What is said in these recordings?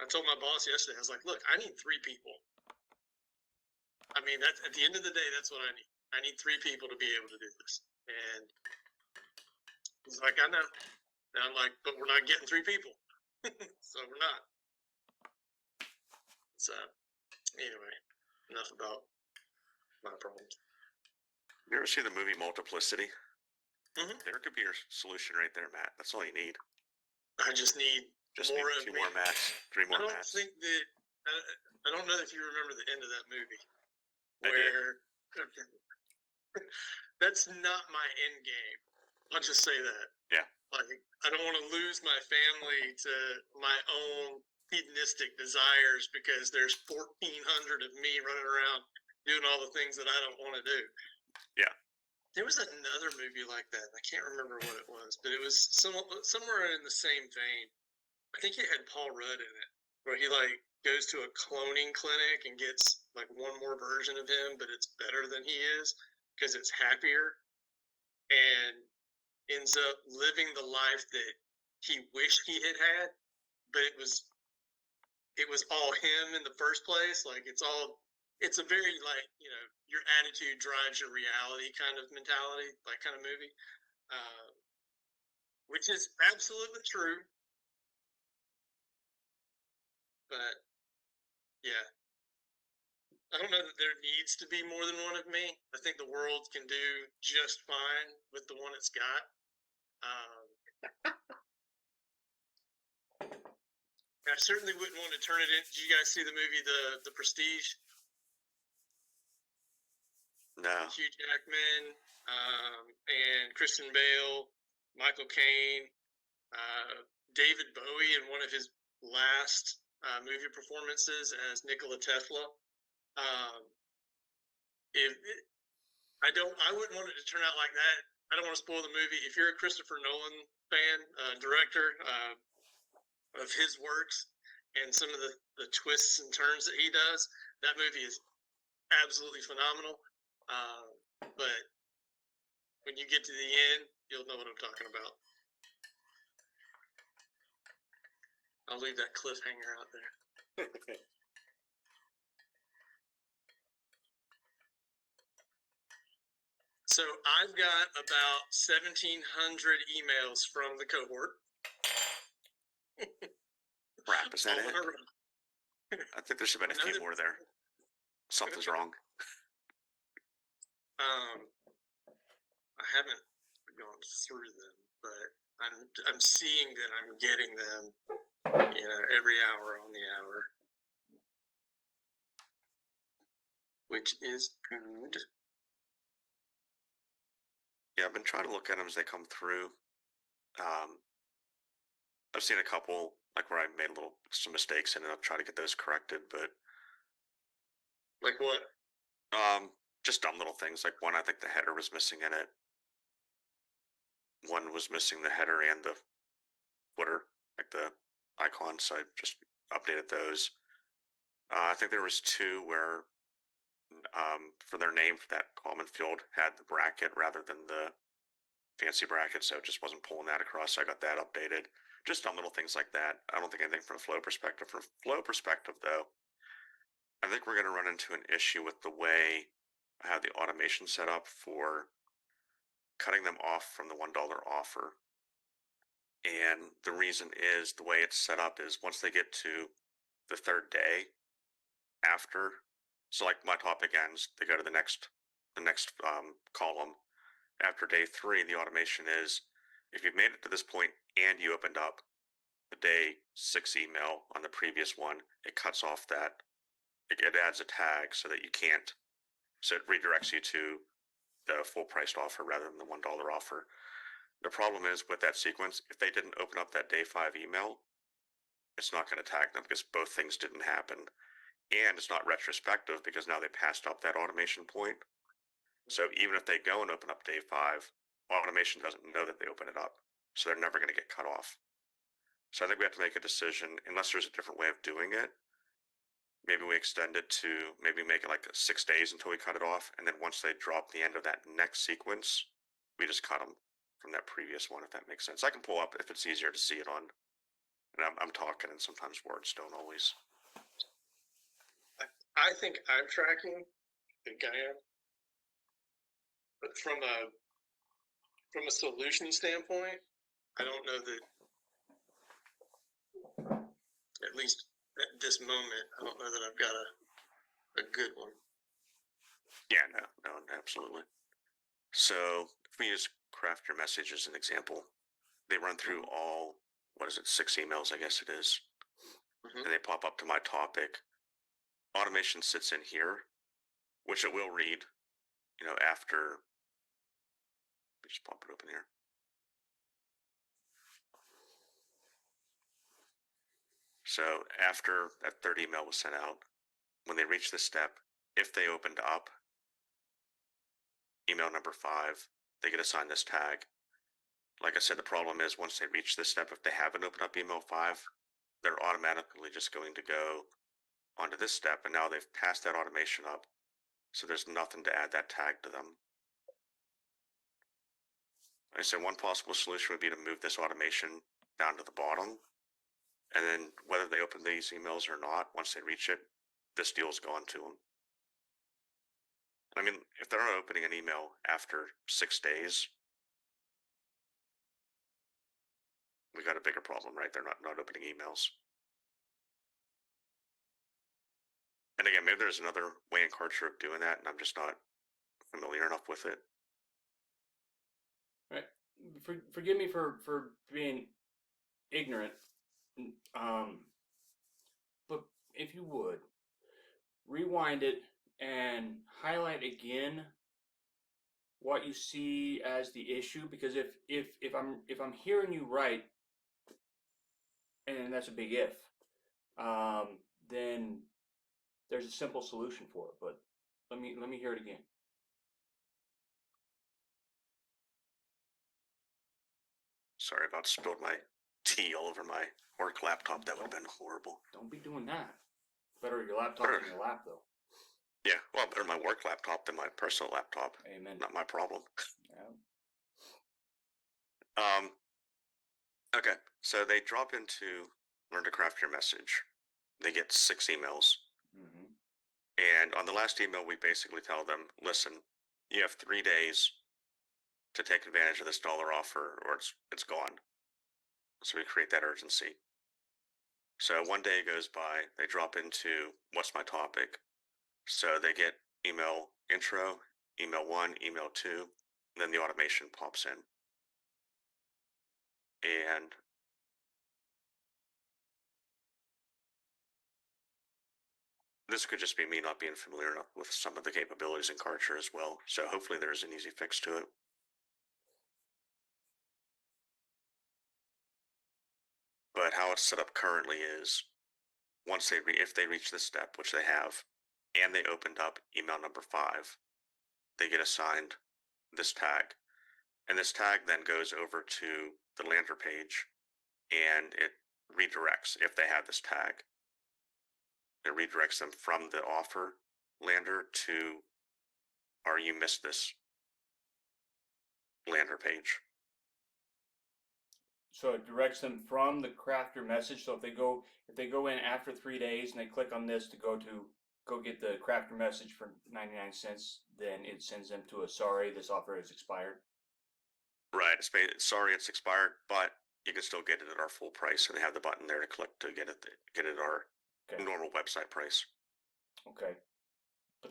I told my boss yesterday, I was like, look, I need 3 people. I mean, that's at the end of the day, that's what I need. I need 3 people to be able to do this. And he's like, I know. And I'm like, but we're not getting 3 people. So we're not. So anyway, enough about my problems. You ever see the movie Multiplicity? Mm-hmm. There could be your solution right there, Matt. That's all you need. I just need more of 2 more Matts, 3 more Matts. I don't know if you remember the end of that movie. I Where that's not my end game. I'll just say that. Yeah. Like, I don't want to lose my family to my own hedonistic desires because there's 1,400 of me running around doing all the things that I don't want to do. Yeah. There was another movie like that. I can't remember what it was, but it was somewhere in the same vein. I think it had Paul Rudd in it, where he like goes to a cloning clinic and gets like one more version of him, but it's better than he is because it's happier, and ends up living the life that he wished he had had, but it was all him in the first place. Like it's a very like, you know, your attitude drives your reality kind of mentality, like kind of movie, which is absolutely true. But yeah, I don't know that there needs to be more than one of me. I think the world can do just fine with the one it's got. I certainly wouldn't want to turn it in. Did you guys see the movie The Prestige? No. Hugh Jackman, and Christian Bale, Michael Caine, David Bowie in one of his last movie performances as Nikola Tesla. I wouldn't want it to turn out like that. I don't want to spoil the movie. If you're a Christopher Nolan fan, director of his works and some of the twists and turns that he does, that movie is absolutely phenomenal. But when you get to the end, you'll know what I'm talking about. I'll leave that cliffhanger out there. So I've got about 1,700 emails from the cohort. Crap, is that it? I think there should have been a few more there. Something's wrong. I haven't gone through them, but I'm seeing that I'm getting them, you know, every hour on the hour, which is good. Yeah, I've been trying to look at them as they come through. I've seen a couple like where I made some mistakes and I've tried to get those corrected, but like what? Just dumb little things. Like one, I think the header was missing in it. One was missing the header and the footer, like the icon, so I just updated those. I think there was 2 where for their name for that common field had the bracket rather than the fancy bracket, so it just wasn't pulling that across, so I got that updated. Just dumb little things like that. I don't think anything from a flow perspective. From a flow perspective, though, I think we're going to run into an issue with the way I have the automation set up for cutting them off from the $1 offer. And the reason is the way it's set up is once they get to the 3rd day after, so like my topic ends, they go to the next column. After day 3, the automation is if you've made it to this point and you opened up the day 6 email on the previous one, it cuts off that. It adds a tag so that you can't. So it redirects you to the full priced offer rather than the $1 offer. The problem is with that sequence, if they didn't open up that day 5 email, it's not going to tag them because both things didn't happen. And it's not retrospective because now they passed up that automation point. So even if they go and open up day 5, automation doesn't know that they open it up. So they're never going to get cut off. So I think we have to make a decision, unless there's a different way of doing it. Maybe we extend it to, maybe make it like 6 days until we cut it off. And then once they drop the end of that next sequence, we just cut them from that previous one, if that makes sense. I can pull up if it's easier to see it on And I'm talking, and sometimes words don't always. I think I'm tracking. I think I am. But from a solution standpoint, I don't know that. At least at this moment, I don't know that I've got a good one. Yeah, no, absolutely. So if we use Craft Your Message as an example, they run through all, 6 emails, I guess it is. And they pop up to my topic. Automation sits in here, which it will read, after. Let me just pop it open here. So after that third email was sent out, when they reach this step, if they opened up email number 5, they get assigned this tag. Like I said, the problem is once they reach this step, if they haven't opened up email 5, they're automatically just going to go onto this step, and now they've passed that automation up, so there's nothing to add that tag to them. Like I said, one possible solution would be to move this automation down to the bottom, and then whether they open these emails or not, once they reach it, this deal is gone to them. I mean, if they're not opening an email after 6 days, we got a bigger problem, right? They're not opening emails. And again, maybe there's another way in Kartra of doing that, and I'm just not familiar enough with it. Right. Forgive me for being ignorant. But if you would, rewind it and highlight again what you see as the issue, because if I'm hearing you right, and that's a big if, then there's a simple solution for it. But let me hear it again. Sorry about spilled my tea all over my work laptop. That would have been horrible. Don't be doing that. Better your laptop than your lap, though. Yeah, well, better my work laptop than my personal laptop. Amen. Not my problem. Yeah. Okay, so they drop into Learn to Craft Your Message. They get 6 emails. Mm-hmm. And on the last email, we basically tell them, listen, you have 3 days to take advantage of this dollar offer, or it's gone. So we create that urgency. So 1 day goes by, they drop into what's my topic. So they get email intro, email 1, email 2, and then the automation pops in. And this could just be me not being familiar enough with some of the capabilities in Kartra as well. So hopefully there's an easy fix to it. But how it's set up currently is once if they reach this step, which they have, and they opened up email number 5, they get assigned this tag. And this tag then goes over to the lander page, and it redirects, if they have this tag, it redirects them from the offer lander to, or you missed this lander page. So it directs them from the Craft Your Message. So if they go in after 3 days and they click on this to go get the Craft Your Message for 99 cents, then it sends them to a sorry, this offer has expired. Right. Sorry, it's expired, but you can still get it at our full price, and they have the button there to click to get it at our normal website price. Okay. But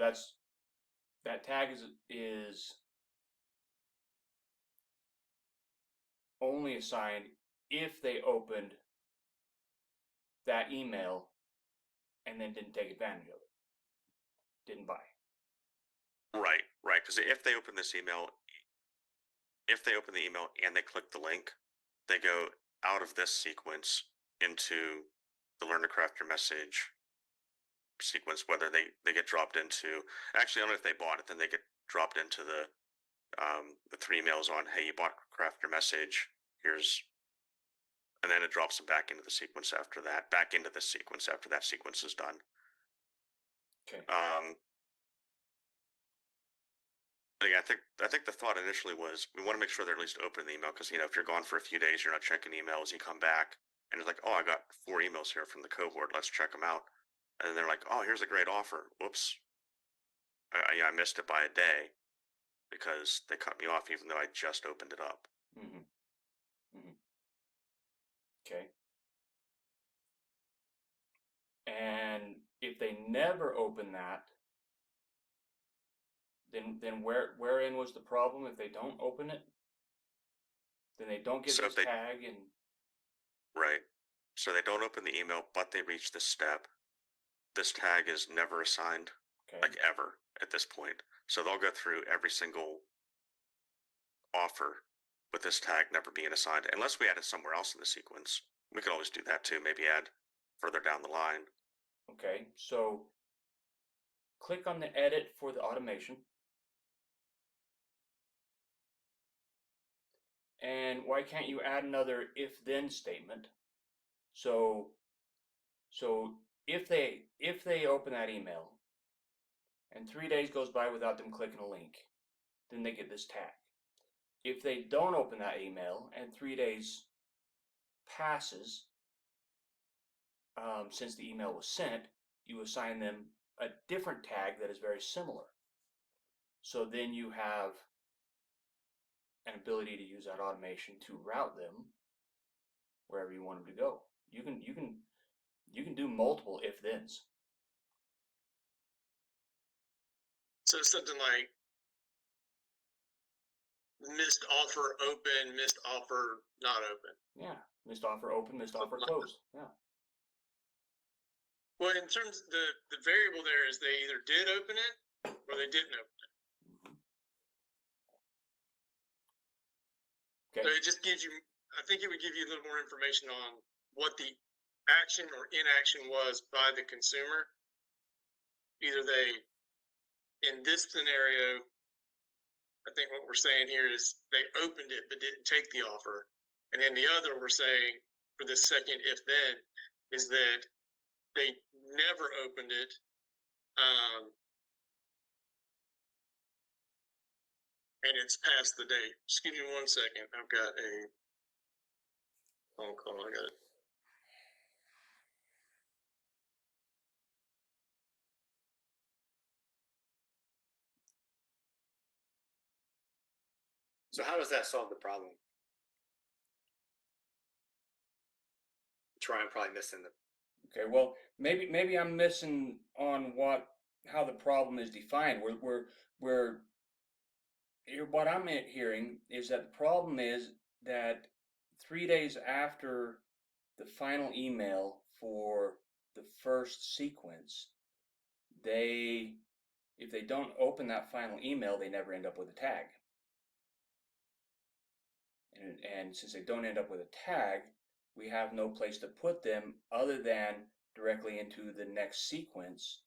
that tag is only assigned if they opened that email and then didn't take advantage of it, didn't buy. Right. Because if they open this email, and they click the link, they go out of this sequence into the Learn to Craft Your Message sequence, whether they get dropped into, actually, I don't know if they bought it, then they get dropped into the 3 emails on, hey, you bought Craft Your Message, and then it drops them back into the sequence after that, after that sequence is done. Okay. Again, I think the thought initially was we want to make sure they're at least open the email, because if you're gone for a few days, you're not checking emails, you come back and it's like, oh, I got 4 emails here from the cohort. Let's check them out. And then they're like, oh, here's a great offer. Whoops. I missed it by a day because they cut me off even though I just opened it up. Okay. And if they never open that, then wherein was the problem? If they don't open it, then they don't get this tag and right. So they don't open the email, but they reach this step. This tag is never assigned, like ever at this point. So they'll go through every single offer with this tag never being assigned, unless we add it somewhere else in the sequence. We could always do that too. Maybe add further down the line. Okay, so click on the edit for the automation. And why can't you add another if-then statement? So if they open that email and 3 days goes by without them clicking a link, then they get this tag. If they don't open that email and 3 days passes since the email was sent, you assign them a different tag that is very similar. So then you have an ability to use that automation to route them wherever you want them to go. You can do multiple if-thens. So something like missed offer open, missed offer not open. Yeah, missed offer open, missed offer closed. Yeah. Well, in terms of the variable there is they either did open it or they didn't open it. Okay. So it just gives you, I think it would give you a little more information on what the action or inaction was by the consumer. Either they, in this scenario, I think what we're saying here is they opened it but didn't take the offer. And in the other, we're saying for the second if then is that they never opened it. And it's past the date. Just give me 1 second. I've got a phone call. I got it. So how does that solve the problem? Troy, I'm probably missing the. Okay, well, maybe I'm missing on how the problem is defined. What I'm hearing is that the problem is that 3 days after the final email for the first sequence, if they don't open that final email, they never end up with a tag. And since they don't end up with a tag, we have no place to put them other than directly into the next sequence,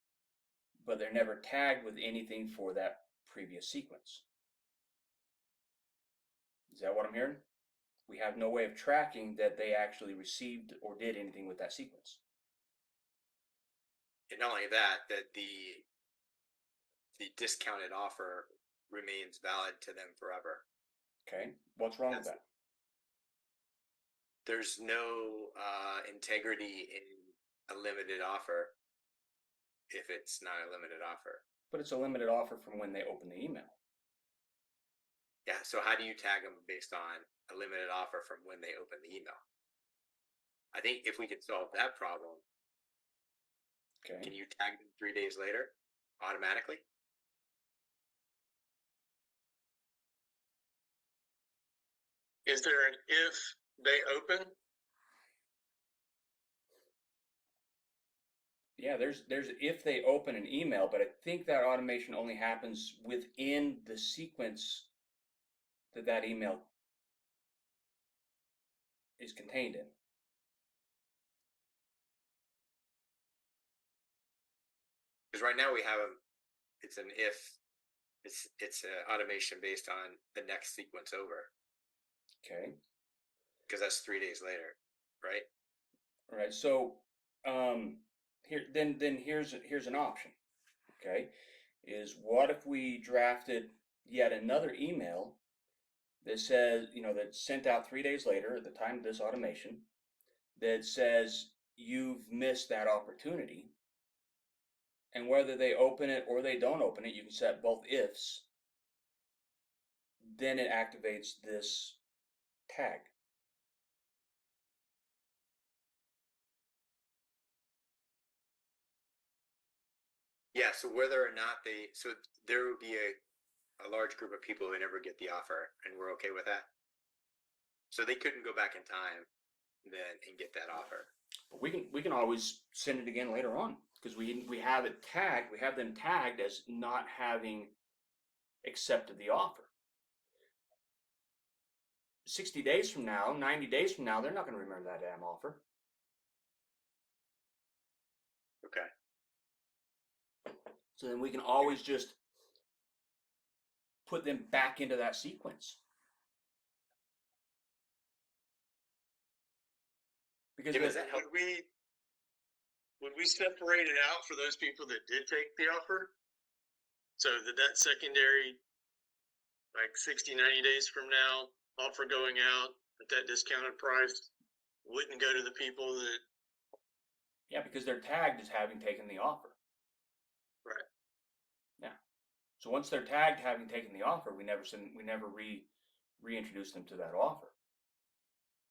but they're never tagged with anything for that previous sequence. Is that what I'm hearing? We have no way of tracking that they actually received or did anything with that sequence. And not only that the discounted offer remains valid to them forever. Okay, what's wrong with that? There's no integrity in a limited offer if it's not a limited offer. But it's a limited offer from when they open the email. Yeah, so how do you tag them based on a limited offer from when they open the email? I think if we could solve that problem, okay, can you tag them 3 days later automatically? Is there an if they open? Yeah, there's if they open an email, but I think that automation only happens within the sequence that email is contained in. Because right now we have it's an if, it's an automation based on the next sequence over. Okay. Because that's 3 days later, right? All right. So here's an option. Okay, is what if we drafted yet another email that says, that sent out 3 days later at the time of this automation, that says you've missed that opportunity. And whether they open it or they don't open it, you can set both ifs. Then it activates this tag. Yeah, so whether or not so there would be a large group of people who never get the offer, and we're okay with that. So they couldn't go back in time then and get that offer. But we can always send it again later on because we have it tagged. We have them tagged as not having accepted the offer. 60 days from now, 90 days from now, they're not going to remember that damn offer. Okay. So then we can always just put them back into that sequence. Because Jim, does that help? Would we separate it out for those people that did take the offer? So that secondary, like 60, 90 days from now, offer going out at that discounted price wouldn't go to the people that... Yeah, because they're tagged as having taken the offer. Right. Yeah. So once they're tagged having taken the offer, we never reintroduce them to that offer.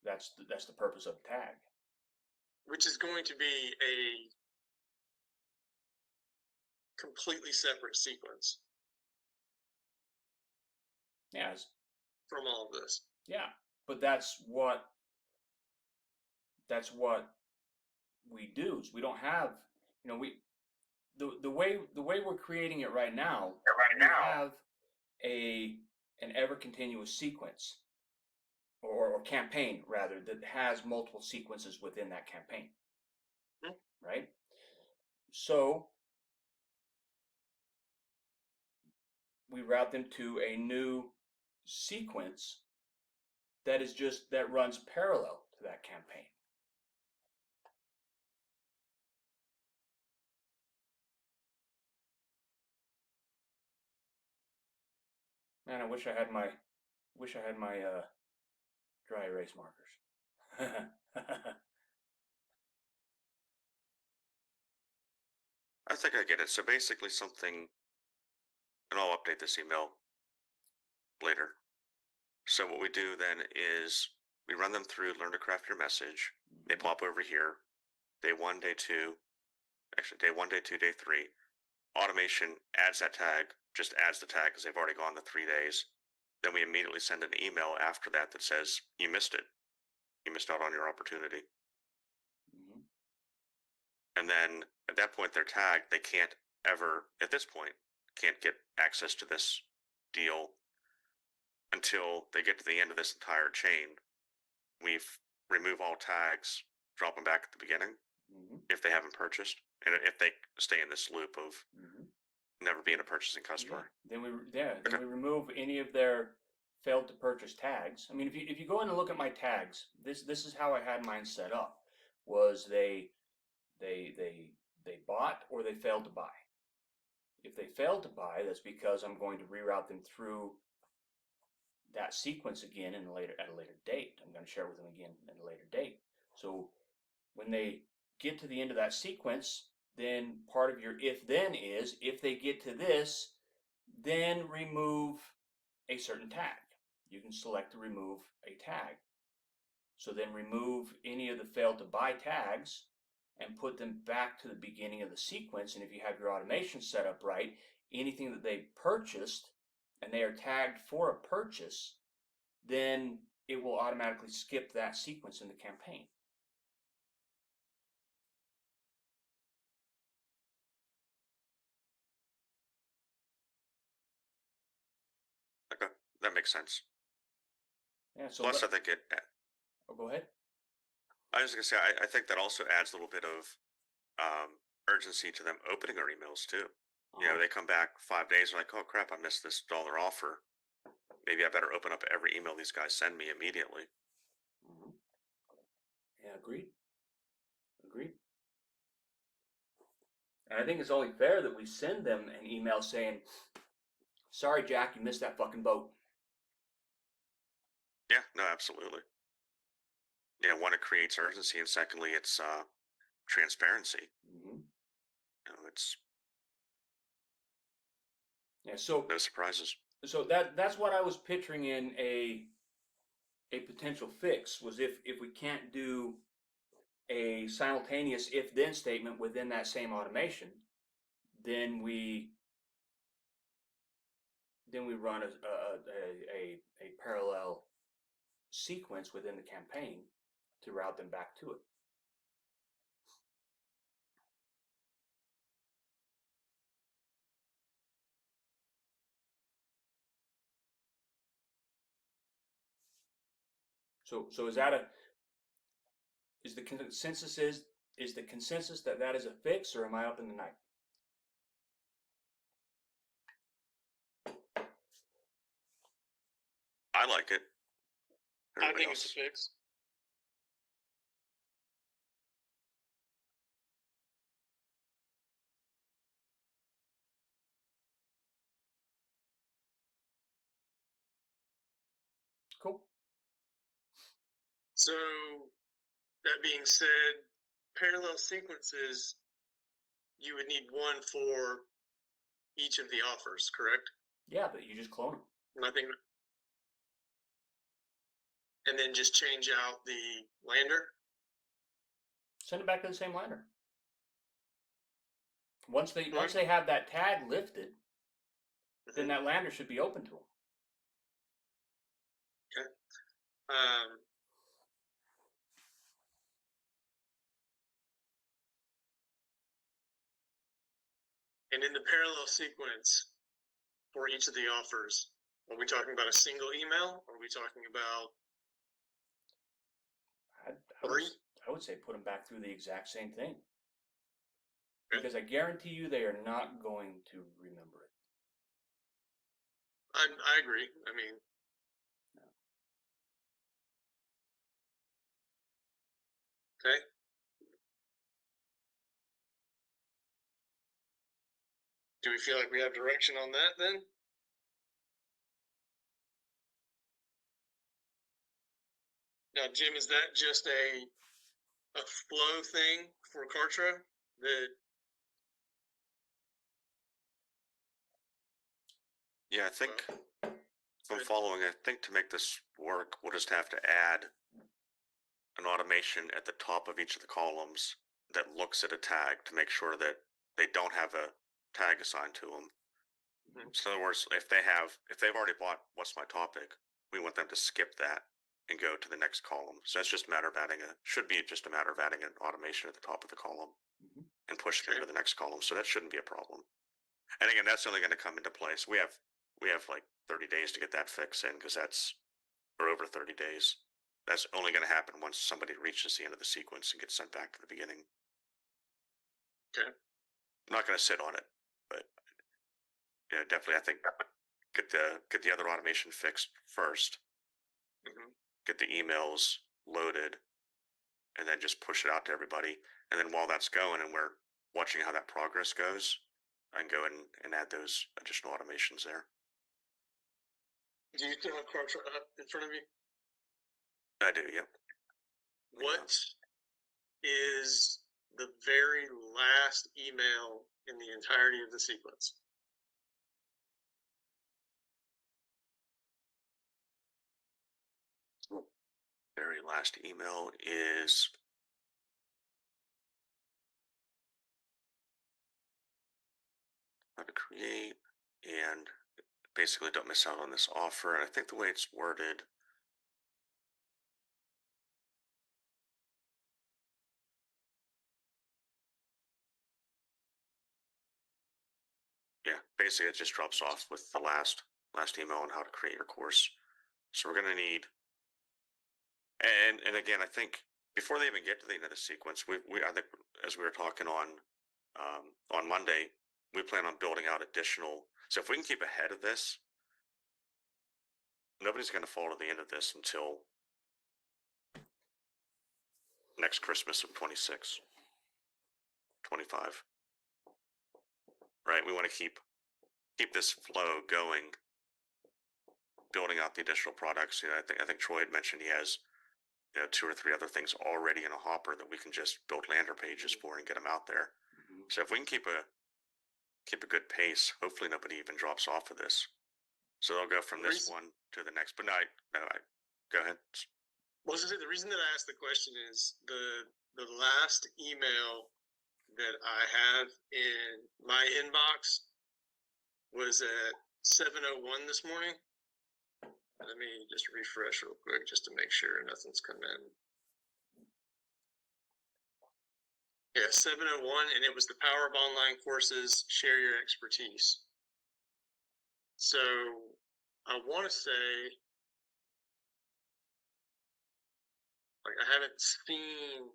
That's the purpose of the tag. Which is going to be a completely separate sequence. Yes. From all of this. Yeah, but that's what we do. Is we don't have, the way we're creating it right now. We have an ever continuous sequence or campaign rather that has multiple sequences within that campaign. Right? So we route them to a new sequence that runs parallel to that campaign. Man, I wish I had my dry erase markers. I think I get it. So basically something, and I'll update this email later. So what we do then is we run them through Learn to Craft Your Message. They pop over here. Day 1, day 2, actually day 1, day 2, day 3. Automation adds that tag, just adds the tag because they've already gone the 3 days. Then we immediately send an email after that that says, you missed it. You missed out on your opportunity. Mm-hmm. And then at that point, they're tagged. They can't ever, at this point, can't get access to this deal until they get to the end of this entire chain. We remove all tags, drop them back at the beginning if they haven't purchased, and if they stay in this loop of never being a purchasing customer. Yeah. Then we remove any of their failed to purchase tags. I mean, if you go in and look at my tags, this is how I had mine set up. Was they bought or they failed to buy. If they failed to buy, that's because I'm going to reroute them through that sequence again at a later date. I'm going to share with them again at a later date. So when they get to the end of that sequence, then part of your if then is if they get to this, then remove a certain tag. You can select to remove a tag. So then remove any of the failed to buy tags and put them back to the beginning of the sequence. And if you have your automation set up right, anything that they purchased and they are tagged for a purchase, then it will automatically skip that sequence in the campaign. Okay, that makes sense. Yeah. So Plus, I think it. Oh, go ahead. I was going to say, I think that also adds a little bit of urgency to them opening our emails too. You know, they come back 5 days and like, oh crap, I missed this dollar offer. Maybe I better open up every email these guys send me immediately. Yeah, agreed. And I think it's only fair that we send them an email saying, sorry, Jack, you missed that fucking boat. Yeah, no, absolutely. one, it creates urgency, and secondly, it's transparency. Mm-hmm. It's So no surprises. So that's what I was picturing in a potential fix, was if we can't do a simultaneous if-then statement within that same automation, then we run a parallel sequence within the campaign to route them back to it. So is the consensus that is a fix, or am I up in the night? I like it. I Everybody think else? it's a fix. Cool. So, that being said, parallel sequences, you would need one for each of the offers, correct? Yeah, but you just clone them. Nothing. And then just change out the lander? Send it back to the same lander. Once they have that tag lifted, then that lander should be open to them. Okay. And in the parallel sequence for each of the offers, are we talking about a single email? Or are we talking about I would say put them back through the exact same thing. Okay. Because I guarantee you they are not going to remember it. I agree. I mean, okay. Do we feel like we have direction on that then? Now, Jim, is that just a flow thing for Kartra that? Yeah, I think if I'm following, I think to make this work, we'll just have to add an automation at the top of each of the columns that looks at a tag to make sure that they don't have a tag assigned to them. Mhm. So in other words, if they've already bought What's My Topic, we want them to skip that and go to the next column. So that's just a matter of should be just a matter of adding an automation at the top of the column and pushing them to the next column. So that shouldn't be a problem. And again, that's only going to come into place. We have like 30 days to get that fix in, because or over 30 days. That's only going to happen once somebody reaches the end of the sequence and gets sent back to the beginning. Okay. I'm not going to sit on it, but yeah, definitely, I think get the other automation fixed first. Mhm. Get the emails loaded, and then just push it out to everybody. And then while that's going, and we're watching how that progress goes, I can go and add those additional automations there. Do you still have Kartra up in front of you? I do, yep. What is the very last email in the entirety of the sequence? Very last email is how to create, and basically don't miss out on this offer. And I think the way it's worded, yeah, basically it just drops off with the last email on how to create your course. So we're going to need, and again, I think before they even get to the end of the sequence, I think as we were talking on Monday, we plan on building out additional. So if we can keep ahead of this, nobody's going to fall to the end of this until next Christmas of 26, 25. Right? We want to keep this flow going, building out the additional products. I think Troy had mentioned he has 2 or 3 other things already in a hopper that we can just build lander pages for and get them out there. So if we can keep a good pace, hopefully nobody even drops off of this. So they'll go from this one to the next. But go ahead. Well, the reason that I asked the question is the last email that I have in my inbox was at 7:01 this morning. Let me just refresh real quick just to make sure nothing's come in. Yeah, 7:01, and it was the Power of Online Courses, Share Your Expertise. So I want to say, like, I haven't seen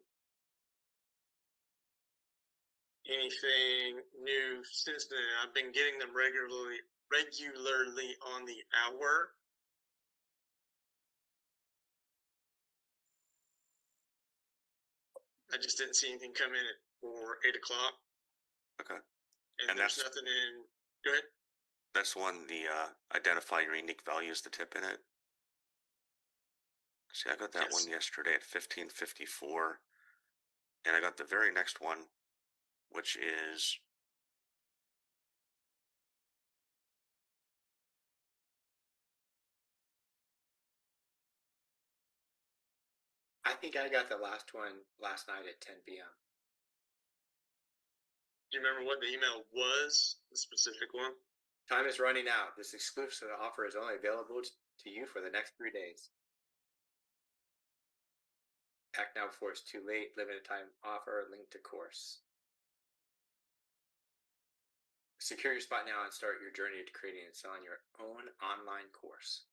anything new since then. I've been getting them regularly on the hour. I just didn't see anything come in for 8 o'clock. Okay. And there's nothing in. Go ahead. That's one, the identify your unique values, the tip in it. See, I got that one yesterday at 15:54. And I got the very next one, which is I think I got the last one last night at 10 p.m. Do you remember what the email was? The specific one? Time is running out. This exclusive offer is only available to you for the next 3 days. Act now before it's too late. Limited time offer. Link to course. Secure your spot now and start your journey to creating and selling your own online course.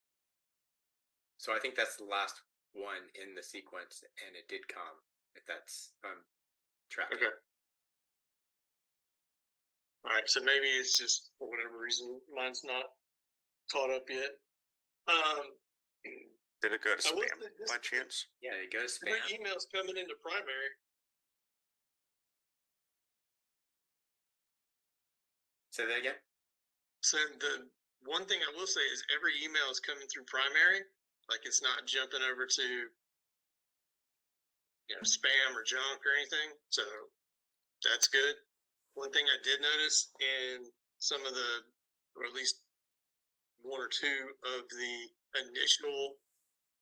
So I think that's the last one in the sequence, and it did come. If that's tracking. Okay. All right, so maybe it's just for whatever reason mine's not caught up yet. Did it go to spam by chance? Yeah, it goes spam. My email's coming into primary. Say that again? So the one thing I will say is every email is coming through primary. Like, it's not jumping over to, spam or junk or anything. So that's good. One thing I did notice in some of the, or at least one or two of the initial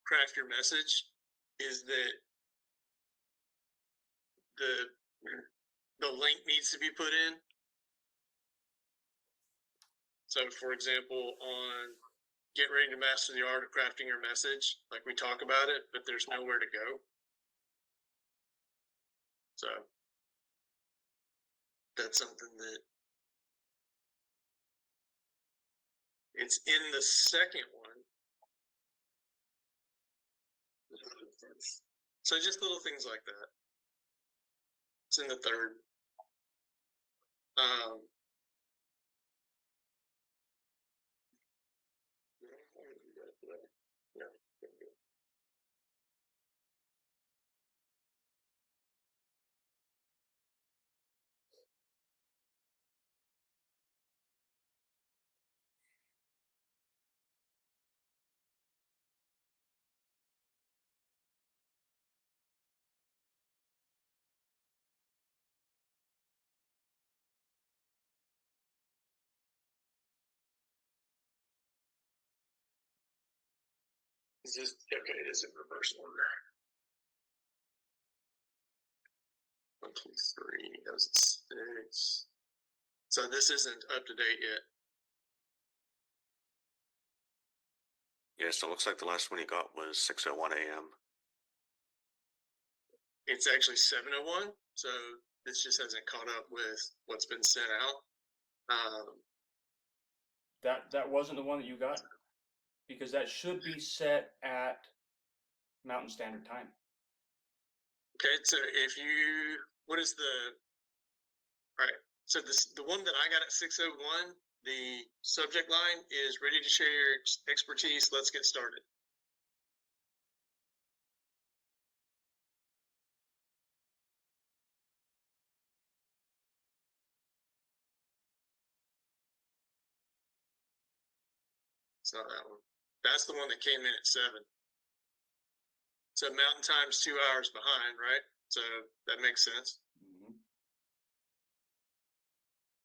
craft your message, is that the link needs to be put in. So, for example, on Get Ready to Master the Art of Crafting Your Message, like, we talk about it, but there's nowhere to go. So that's something that it's in the second one. So just little things like that. It's in the third. No. It's just okay. It is in reverse order. 1, 2, 3. That was 6. So this isn't up to date yet. Yeah, so it looks like the last one you got was 6:01 a.m. It's actually 7:01. So this just hasn't caught up with what's been sent out. That wasn't the one that you got, because that should be set at Mountain Standard Time. Okay, so what is all right, so the one that I got at 6:01, the subject line is ready to share your expertise. Let's get started. It's not that one. That's the one that came in at 7. So Mountain Time's 2 hours behind, right? So that makes sense. Mhm.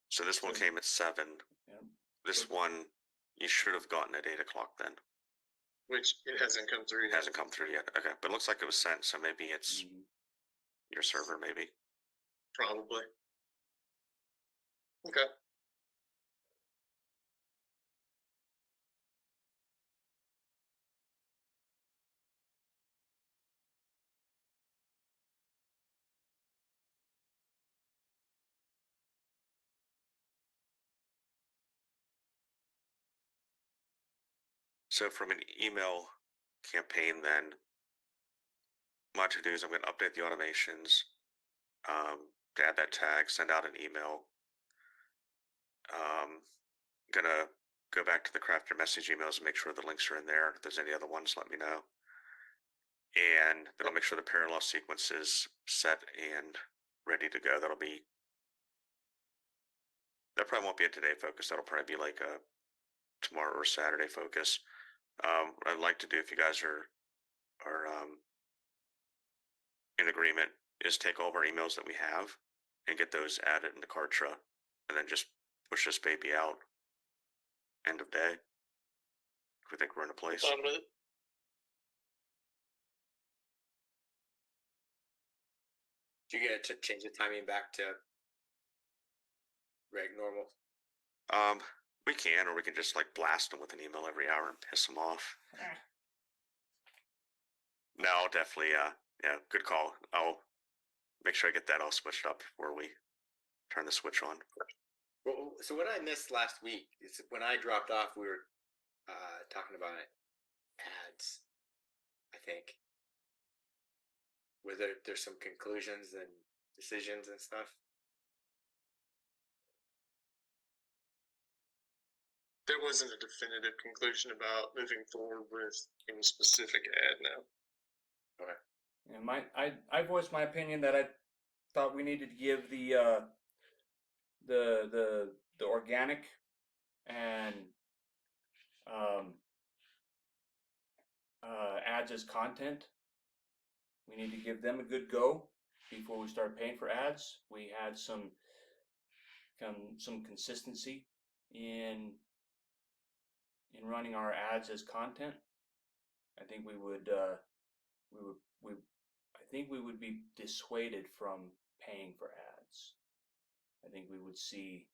So this one So- came at 7. Yeah. This one you should have gotten at 8 o'clock then. Which it hasn't come through It yet. hasn't come through yet. Okay, but it looks like it was sent, so maybe it's Mhm. your server, maybe. Probably. Okay. So from an email campaign, then my to-do is I'm going to update the automations, to add that tag, send out an email. Gonna go back to the craft your message emails and make sure the links are in there. If there's any other ones, let me know. And then I'll make sure the parallel sequence is set and ready to go. That probably won't be a today focus. That'll probably be like a tomorrow or Saturday focus. What I'd like to do, if you guys are in agreement, is take all of our emails that we have and get those added into Kartra, and then just push this baby out. End of day. If we think we're in a place. Fine with it. Do you get to change the timing back to normal? We can, or we can just like blast them with an email every hour and piss them off. No, I'll definitely, yeah, good call. I'll make sure I get that all switched up before we turn the switch on. Well, so what I missed last week is when I dropped off, we were talking about ads. I think where there's some conclusions and decisions and stuff. There wasn't a definitive conclusion about moving forward with any specific ad now. And I voiced my opinion that I thought we needed to give the organic and ads as content. We need to give them a good go before we start paying for ads. We had some consistency in running our ads as content. I think we would be dissuaded from paying for ads. I think we would see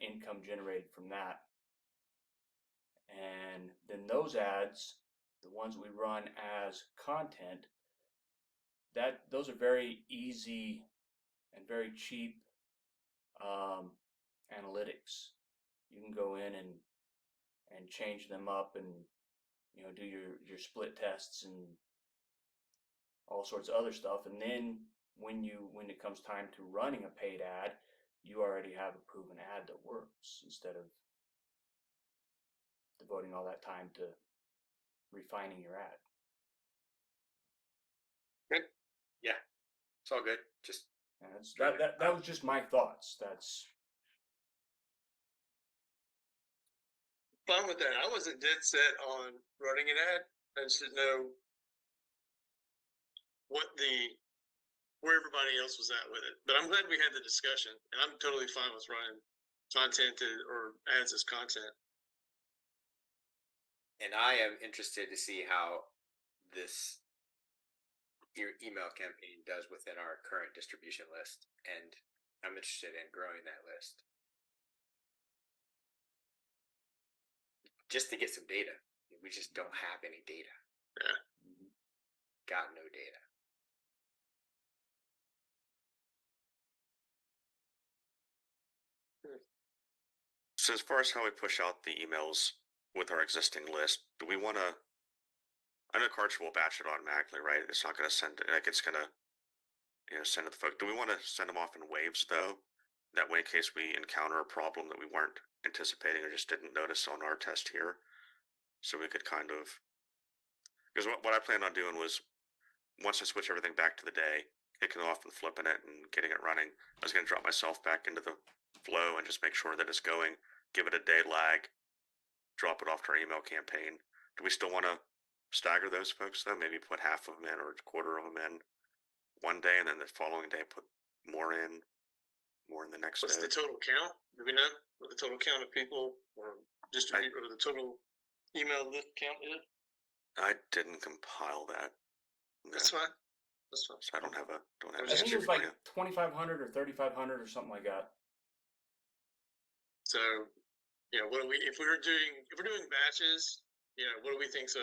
income generated from that, and then those ads, the ones we run as content, those are very easy and very cheap analytics. You can go in and change them up, and do your split tests and all sorts of other stuff, and then when it comes time to running a paid ad, you already have a proven ad that works, instead of devoting all that time to refining your ad. Good. Yeah, it's all good. Just that was just my thoughts. That's Fine with that. I wasn't dead set on running an ad. I just didn't know where everybody else was at with it. But I'm glad we had the discussion, and I'm totally fine with running content or ads as content. and I am interested to see how this email campaign does within our current distribution list, and I'm interested in growing that list just to get some data. We just don't have any data. Yeah. Got no data. So as far as how we push out the emails with our existing list, do we want to? I know Kartra will batch it automatically, right? It's not going to send it. Like it's going to, send it to folks. Do we want to send them off in waves though? That way, in case we encounter a problem that we weren't anticipating or just didn't notice on our test here, so we could kind of. Because what I planned on doing was, once I switch everything back to the day, kicking it off and flipping it and getting it running, I was going to drop myself back into the flow and just make sure that it's going, give it a day lag, drop it off to our email campaign. Do we still want to stagger those folks though? Maybe put half of them in or a quarter of them in one day, and then the following day put more in the next What's day. the total count? Do we know what the total count of people or distribute or the total email list count is? I didn't compile that. No. That's fine. That's fine. So I don't have I an think answer it was for like you. 2,500 or 3,500 or something like that. So, what do we if we're doing batches, what do we think? So,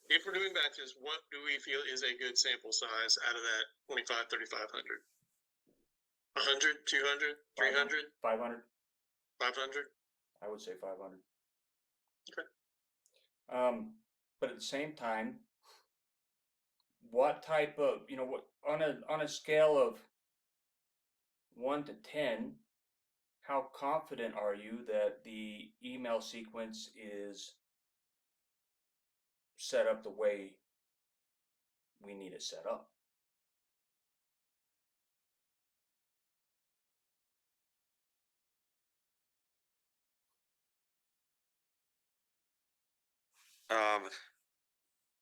if we're doing batches, what do we feel is a good sample size out of that 25, 3,500? 100, 200, 300, 500. 500? I would say 500. Okay. But at the same time, what type of, what on a scale of 1 to 10, how confident are you that the email sequence is set up the way we need it set up?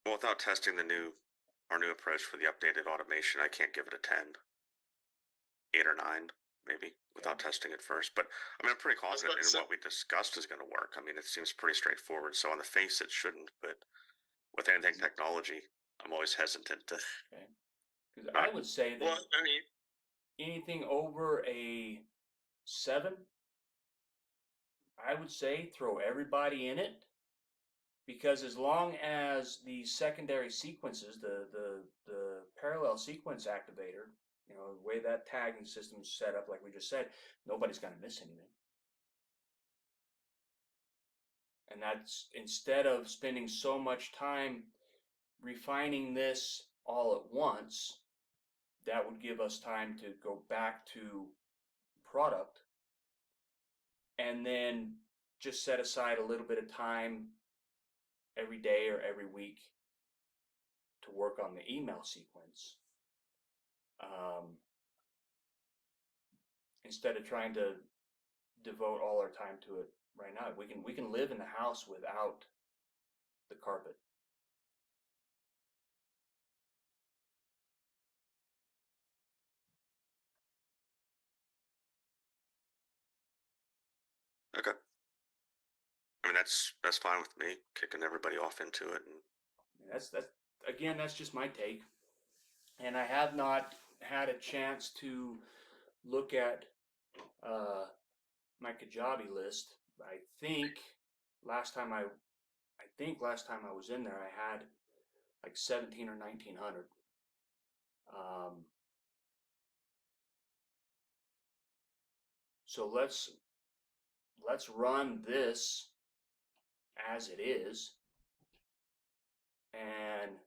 Well, without testing our new approach for the updated automation, I can't give it a 10, 8 or 9, maybe, without testing it first. But I mean, I'm pretty confident in what we discussed is going to work. I mean, it seems pretty straightforward. So on the face, it shouldn't. But with anything technology, I'm always hesitant to. Okay. Because I would say that Well, I mean, anything over a 7, I would say throw everybody in it. Because as long as the secondary sequences, the parallel sequence activator, the way that tagging system is set up, like we just said, nobody's going to miss anything. And that's, instead of spending so much time refining this all at once, that would give us time to go back to product and then just set aside a little bit of time every day or every week to work on the email sequence, instead of trying to devote all our time to it right now. We can live in the house without the carpet. Okay. I mean, that's fine with me, kicking everybody off into it. And That's just my take. And I have not had a chance to look at my Kajabi list. I think last time I was in there, I had like 17 or 1,900. So let's run this as it is, and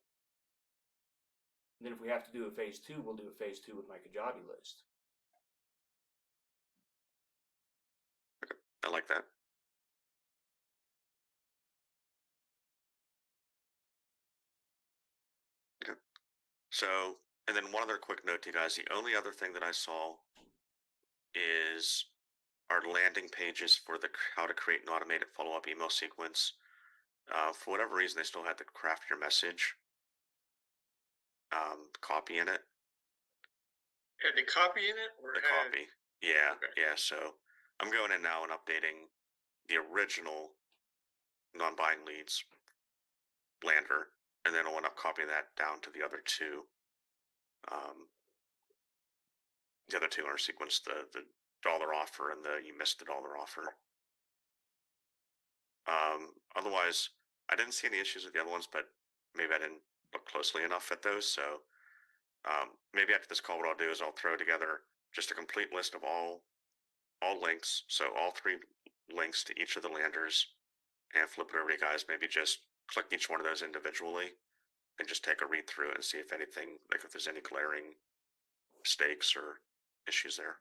then if we have to do a phase 2, we'll do a phase 2 with my Kajabi list. I like that. Okay. So, and then one other quick note to you guys. The only other thing that I saw is our landing pages for the how to create an automated follow-up email sequence. For whatever reason, they still had the craft your message copy in it. had the copy in it, or The copy. Yeah, okay. Yeah. So I'm going in now and updating the original non-buying leads lander, and then I'll end up copying that down to the other two. The other two in our sequence, the dollar offer and the you missed the dollar offer. Otherwise, I didn't see any issues with the other ones, but maybe I didn't look closely enough at those. So maybe after this call, what I'll do is I'll throw together just a complete list of all links. So all 3 links to each of the landers, and flip it over to you guys. Maybe just click each one of those individually and just take a read through it and see if anything, like if there's any glaring mistakes or issues there.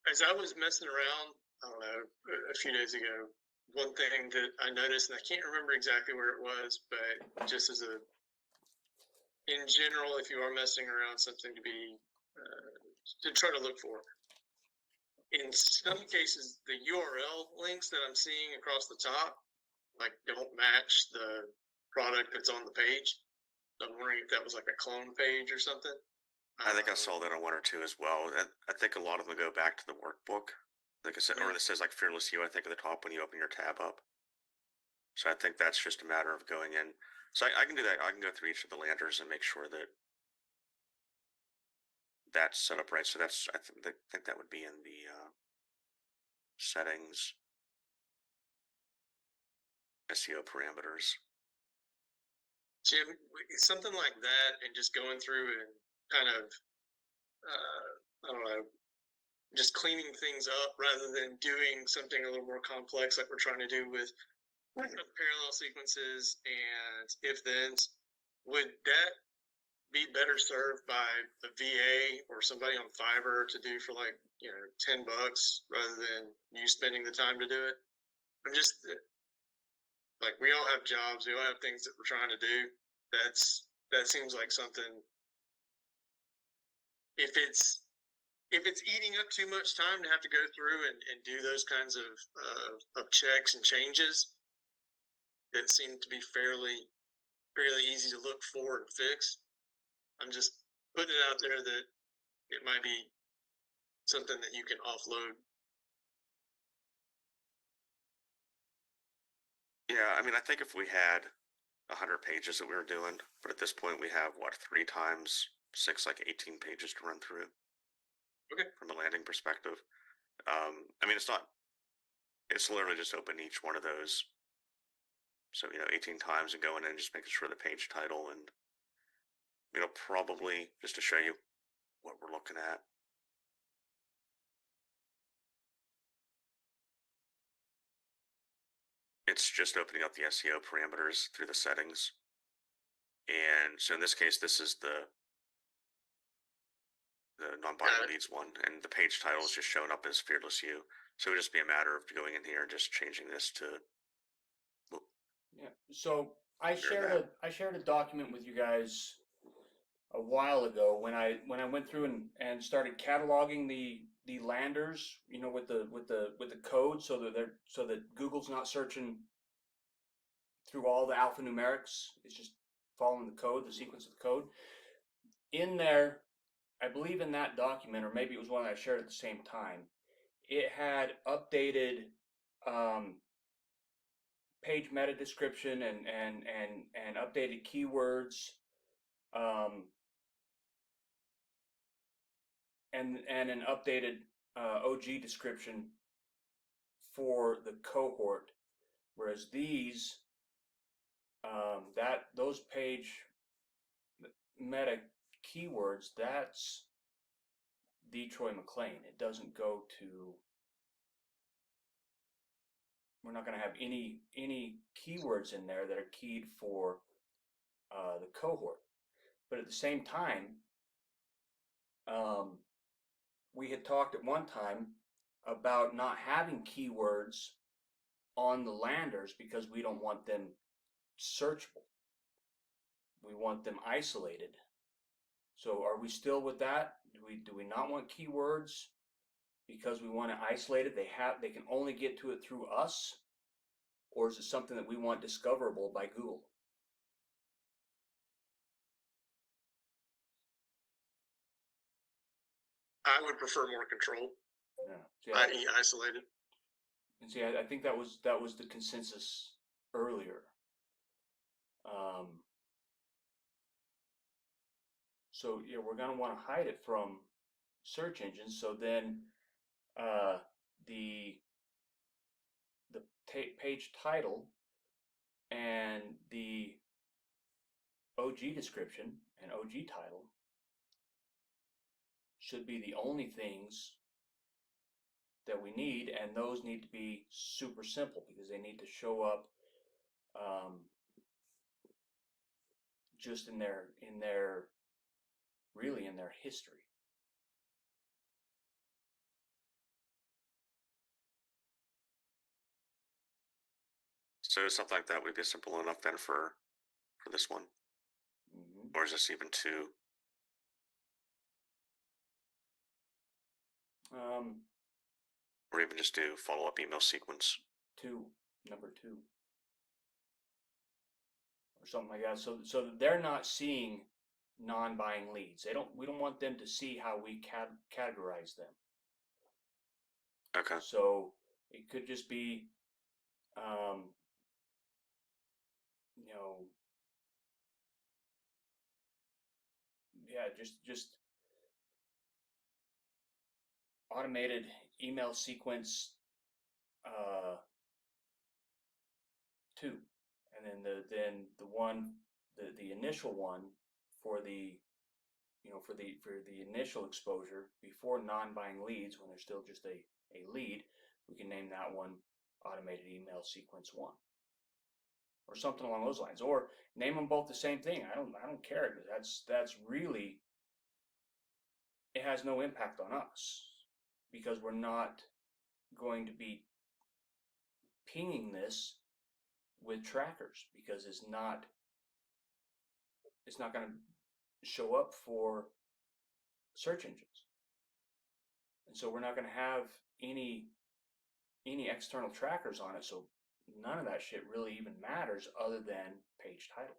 As I was messing around, I don't know, a few days ago, one thing that I noticed, and I can't remember exactly where it was, but just as in general, if you are messing around, something to try to look for. In some cases, the URL links that I'm seeing across the top like don't match the product that's on the page. I'm wondering if that was like a clone page or something. I think I saw that on one or two as well. I think a lot of them go back to the workbook. Like I said, or Yeah. it says like Fearless You, I think, at the top when you open your tab up. So I think that's just a matter of going in. So I can do that. I can go through each of the landers and make sure that that's set up right. So that's I think that would be in the settings, SEO parameters. Jim, something like that, and just going through and kind of, I don't know, just cleaning things up rather than doing something a little more complex like we're trying to do with parallel sequences and if-thens. Would that be better served by a VA or somebody on Fiverr to do for like, $10 rather than you spending the time to do it? I'm just like, we all have jobs, we all have things that we're trying to do. That seems like something. If it's eating up too much time to have to go through and do those kinds of checks and changes that seem to be fairly easy to look for and fix, I'm just putting it out there that it might be something that you can offload. Yeah, I mean, I think if we had 100 pages that we were doing, but at this point we have what 3 times 6, like 18 pages to run through. Okay. From a landing perspective, I mean, it's literally just open each one of those. So 18 times and going in and just making sure the page title and probably just to show you what we're looking at. It's just opening up the SEO parameters through the settings. And so in this case, this is the non-binary leads one, and the page title is just showing up as Fearless You. So it would just be a matter of going in here and just changing this to. Yeah. So I shared a document with you guys a while ago when I went through and started cataloging the landers, with the code, so that Google's not searching through all the alphanumerics. It's just following the code, the sequence of the code. In there, I believe in that document, or maybe it was one that I shared at the same time, it had updated page meta description and updated keywords, and an updated OG description for the cohort, whereas these those page meta keywords, that's the Troy McClain. It doesn't go to. We're not going to have any keywords in there that are keyed for the cohort. But at the same time, we had talked at one time about not having keywords on the landers because we don't want them searchable. We want them isolated. So are we still with that? Do we not want keywords because we want to isolate it? They can only get to it through us, or is it something that we want discoverable by Google? I would prefer more control, Yeah. i.e. isolated. And see, I think that was the consensus earlier. So yeah, we're going to want to hide it from search engines. So then the page title and the OG description and OG title should be the only things that we need, and those need to be super simple because they need to show up just in their history. So something like that would be simple enough then for this one. Mm-hmm. Or is this even too? Or even just do follow-up email sequence. Number two. or something like that. So that they're not seeing non-buying leads. We don't want them to see how we categorize them. Okay. So it could just be, you know, yeah, just automated email sequence 2, and then the initial one for the for the initial exposure before non-buying leads, when they're still just a lead, we can name that one automated email sequence 1, or something along those lines, or name them both the same thing. I don't care. That's really, it has no impact on us, because we're not going to be pinging this with trackers, because it's not going to show up for search engines, and so we're not going to have any external trackers on it. So none of that shit really even matters, other than page title.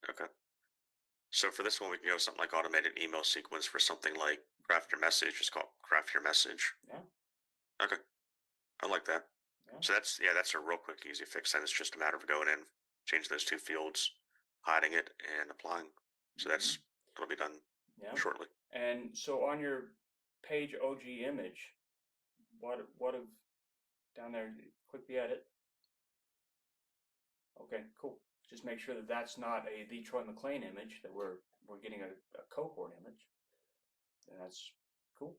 Okay. So for this one, we can go something like automated email sequence for something like craft your message. Just call it craft your message. Yeah. Okay. I like that. Yeah. So that's a real quick, easy fix. Then it's just a matter of going in, change those 2 fields, hiding it, and applying. So it'll be done shortly. And so on your page OG image, what have down there? Click the edit. Okay, cool. Just make sure that that's not a the Troy McClain image, that we're getting a cohort image. And that's cool.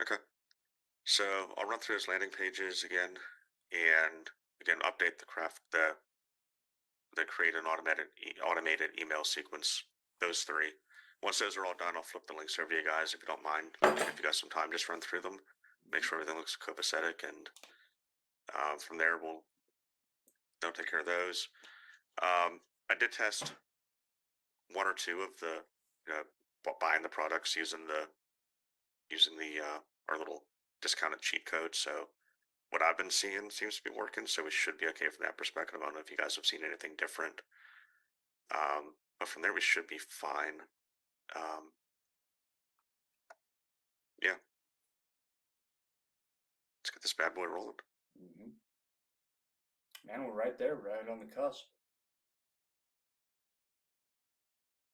Okay. So I'll run through those landing pages again, and again update the create an automated email sequence. Those 3. Once those are all done, I'll flip the links over to you guys if you don't mind. If you got some time, just run through them, make sure everything looks copacetic, and from there they'll take care of those. I did test 1 or 2 of the buying the products using the our little discounted cheat code. So what I've been seeing seems to be working, so we should be okay from that perspective. I don't know if you guys have seen anything different, but from there we should be fine. Yeah, let's get this bad boy rolling. Man, we're right there, right on the cusp.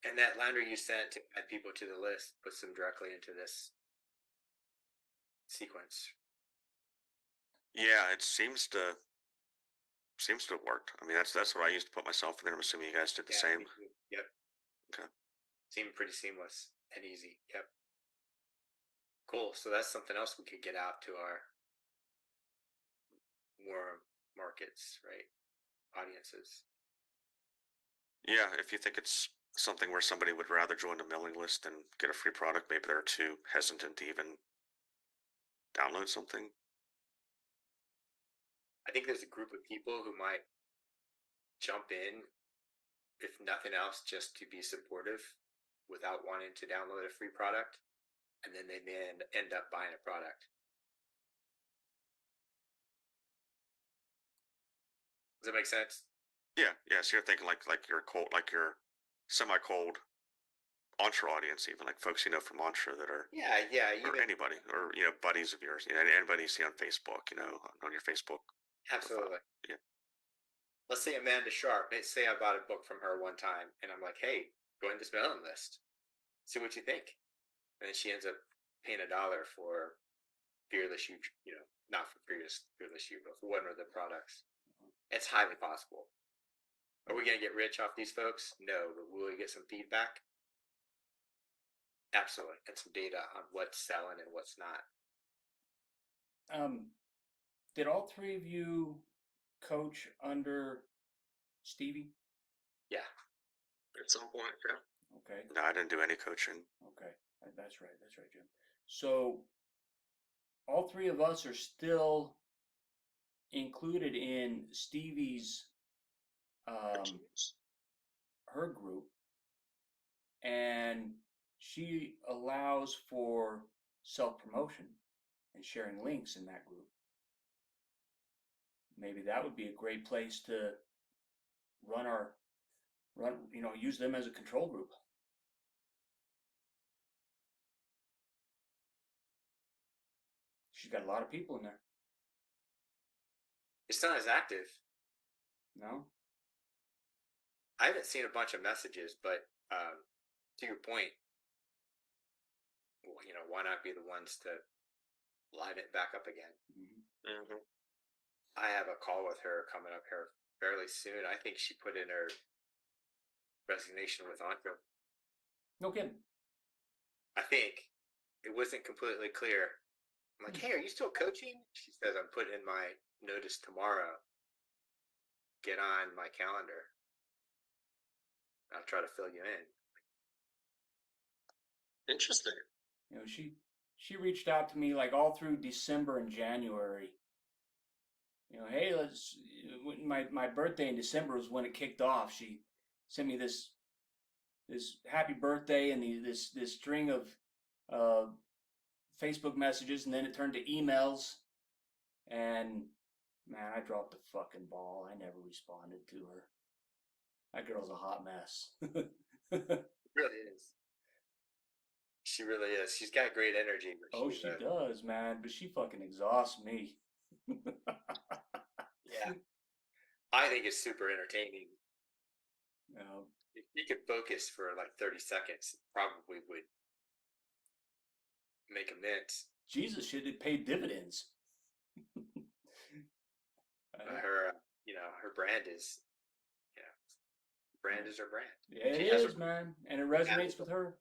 And that liner you sent to add people to the list puts them directly into this sequence. Yeah, it seems to have worked. I mean, that's what I used to put myself in there. I'm assuming you guys did the same. Yep. Okay. Seemed pretty seamless and easy. Yep. Cool. So that's something else we could get out to our warm markets, right? Audiences. Yeah, if you think it's something where somebody would rather join a mailing list than get a free product, maybe they're too hesitant to even download something. I think there's a group of people who might jump in, if nothing else, just to be supportive without wanting to download a free product, and then they may end up buying a product. Does that make sense? Yeah. So you're thinking like your cold, like your semi-cold Entre audience, even like folks you know from Entre that are or anybody, or buddies of yours, anybody you see on Facebook, on your Facebook. Absolutely. Yeah. Let's say Amanda Sharp. Say I bought a book from her one time, and I'm like, hey, join this mailing list. See what you think. And then she ends up paying $1 for Fearless You, not for Fearless You, but for one of the products. It's highly possible. Are we going to get rich off these folks? No, but will we get some feedback? Absolutely. And some data on what's selling and what's not. Did all 3 of you coach under Stevie? Yeah. At some point, yeah. Okay. No, I didn't do any coaching. Okay. That's right. That's right, Jim. So all three of us are still included in Stevie's her group, and she allows for self-promotion and sharing links in that group. Maybe that would be a great place to use them as a control group. She's got a lot of people in there. It's not as active. No? I haven't seen a bunch of messages, but to your point, why not be the ones to liven it back up again? Mm-hmm. I have a call with her coming up here fairly soon. I think she put in her resignation with Anko. No kidding. I think it wasn't completely clear. I'm like, hey, are you still coaching? She says, I'm putting in my notice tomorrow. Get on my calendar. I'll try to fill you in. Interesting. She reached out to me like all through December and January. Hey, my birthday in December was when it kicked off. She sent me this happy birthday and this string of Facebook messages, and then it turned to emails. And man, I dropped the fucking ball. I never responded to her. That girl's a hot mess. It really is. She really is. She's got great energy. Oh, she does, man. But she fucking exhausts me. Yeah. I think it's super entertaining. If you could focus for like 30 seconds, probably would make a mint. Jesus, should have paid dividends. Her brand is, brand is her brand. Yeah, it is, man. And it resonates with her.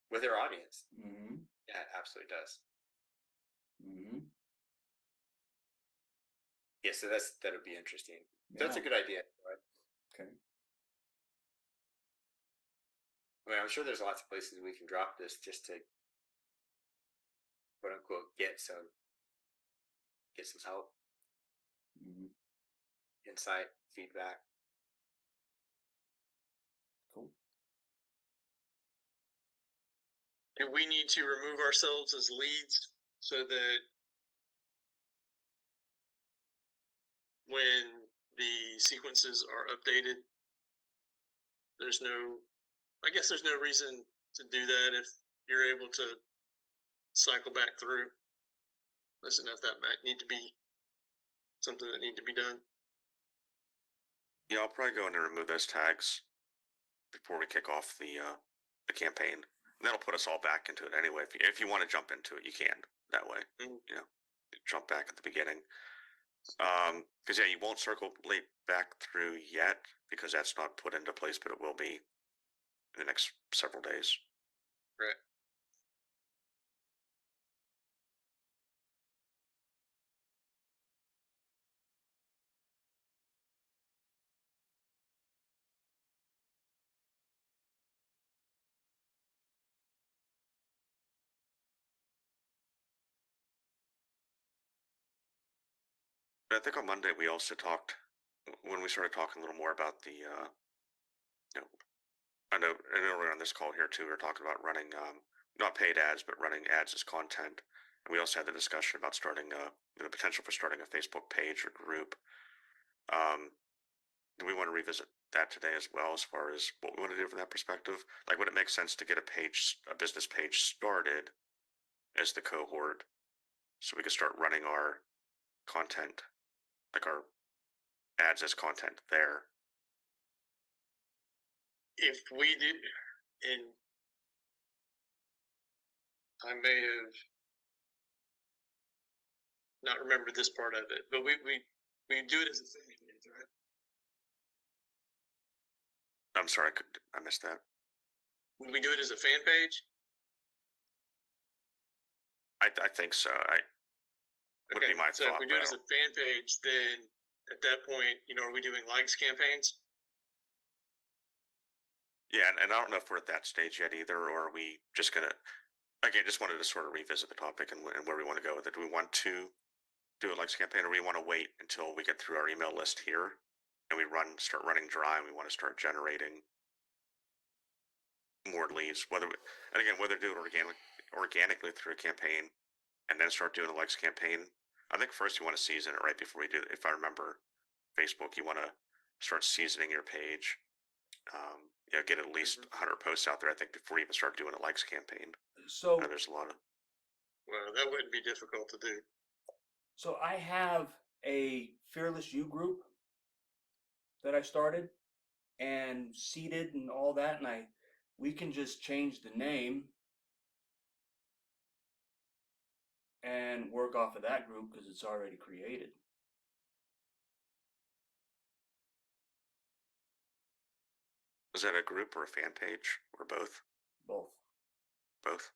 With her audience. Mm-hmm. Yeah, it absolutely does. Mm-hmm. Yeah, so that'll be interesting. Yeah. That's a good idea. Right? Okay. I mean, I'm sure there's lots of places we can drop this just to, quote unquote, get some help, insight, feedback. Cool. Do we need to remove ourselves as leads so that when the sequences are updated, there's no reason to do that if you're able to cycle back through. Listen, if that might need to be something that need to be done. Yeah, I'll probably go in and remove those tags before we kick off the campaign. And that'll put us all back into it anyway. If you want to jump into it, you can that way. Jump back at the beginning. Because you won't circulate back through yet because that's not put into place, but it will be in the next several days. Right. But I think on Monday we also talked, when we started talking a little more about the, I know earlier on this call here too, we were talking about running, not paid ads, but running ads as content. And we also had the discussion about starting, the potential for starting a Facebook page or group. Do we want to revisit that today as well, as far as what we want to do from that perspective? Like, would it make sense to get a business page started as the cohort so we could start running our content, like our ads as content there? If we did, and I may have not remembered this part of it, but we do it as a fan page, right? I'm sorry, I missed that. Would we do it as a fan page? I think so. Would be my so thought. if we do it as a fan page, then at that point, are we doing likes campaigns? Yeah, and I don't know if we're at that stage yet either, or are we just gonna, again, just wanted to sort of revisit the topic and where we want to go with it. Do we want to do a likes campaign, or we want to wait until we get through our email list here and we start running dry, and we want to start generating more leads? And again, whether do it organically through a campaign and then start doing a likes campaign. I think first you want to season it right before we do it. If I remember Facebook, you want to start seasoning your page. Get at least 100 posts out there, I think, before you even start doing a likes campaign. So There's a lot of. Well, that wouldn't be difficult to do. So I have a Fearless You group that I started and seeded and all that, and we can just change the name and work off of that group because it's already created. Is that a group or a fan page or both? Both. Both.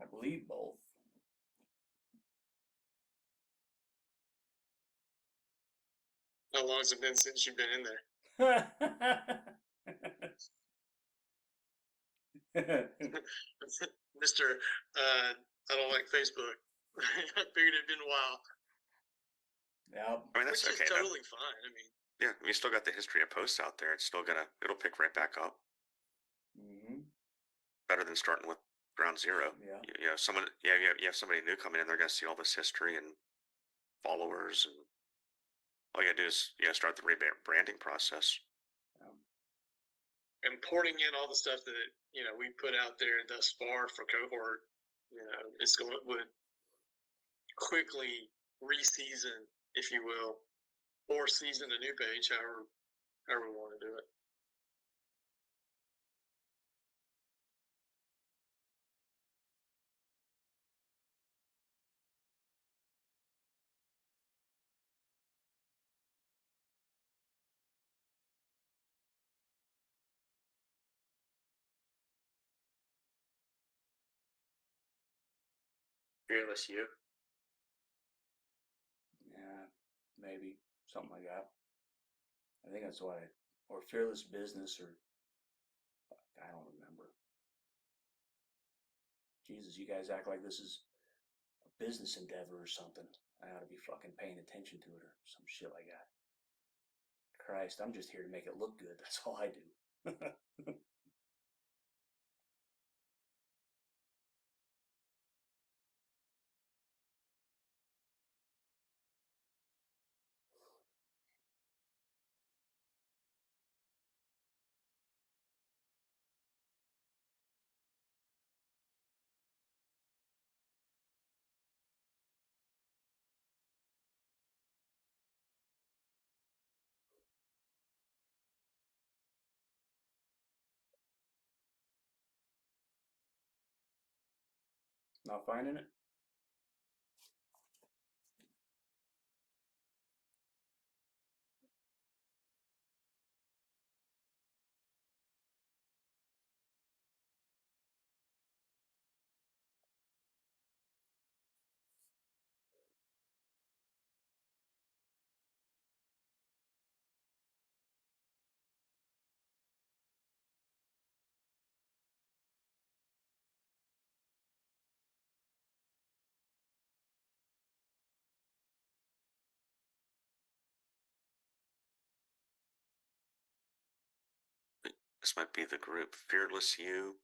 I believe both. How long's it been since you've been in there? Mr. I don't like Facebook. I figured it'd been a while. Yeah. I mean, that's Which okay. is totally fine. I mean, yeah, we still got the history of posts out there. It's still it'll pick right back up. Mm-hmm. Better than starting with ground zero. Yeah. You have somebody new coming in. They're going to see all this history and followers, and all you got to do is start the rebranding process. and porting in all the stuff that we put out there thus far for cohort, would quickly reseason, if you will, or season a new page, however we want to do it. Fearless You. Yeah, maybe something like that. I think that's why, or Fearless Business, or I don't remember. Jesus, you guys act like this is a business endeavor or something. I ought to be fucking paying attention to it or some shit like that. Christ, I'm just here to make it look good. That's all I do. Not finding it? This might be the group Fearless You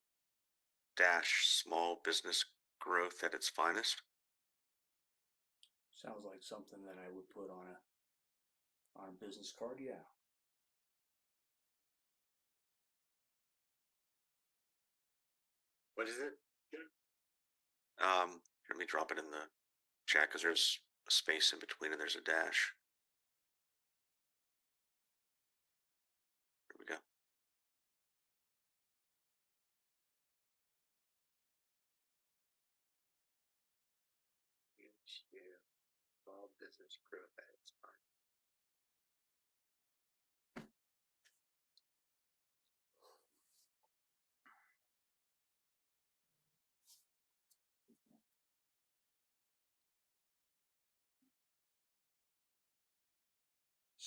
dash small business growth at its finest. Sounds like something that I would put on a business card, yeah. What is it? Let me drop it in the chat because there's a space in between and there's a dash. There we go. Small business growth at its finest.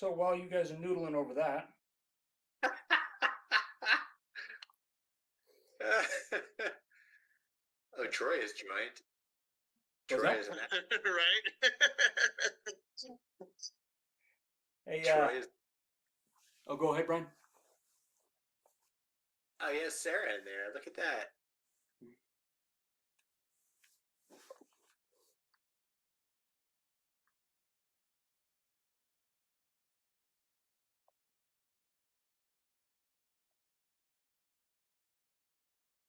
So while you guys are noodling over that, Oh, Troy is joined. what's Troy that? is an Right? Hey, Troy is. oh, go ahead, Brian. Oh, he has Sarah in there. Look at that.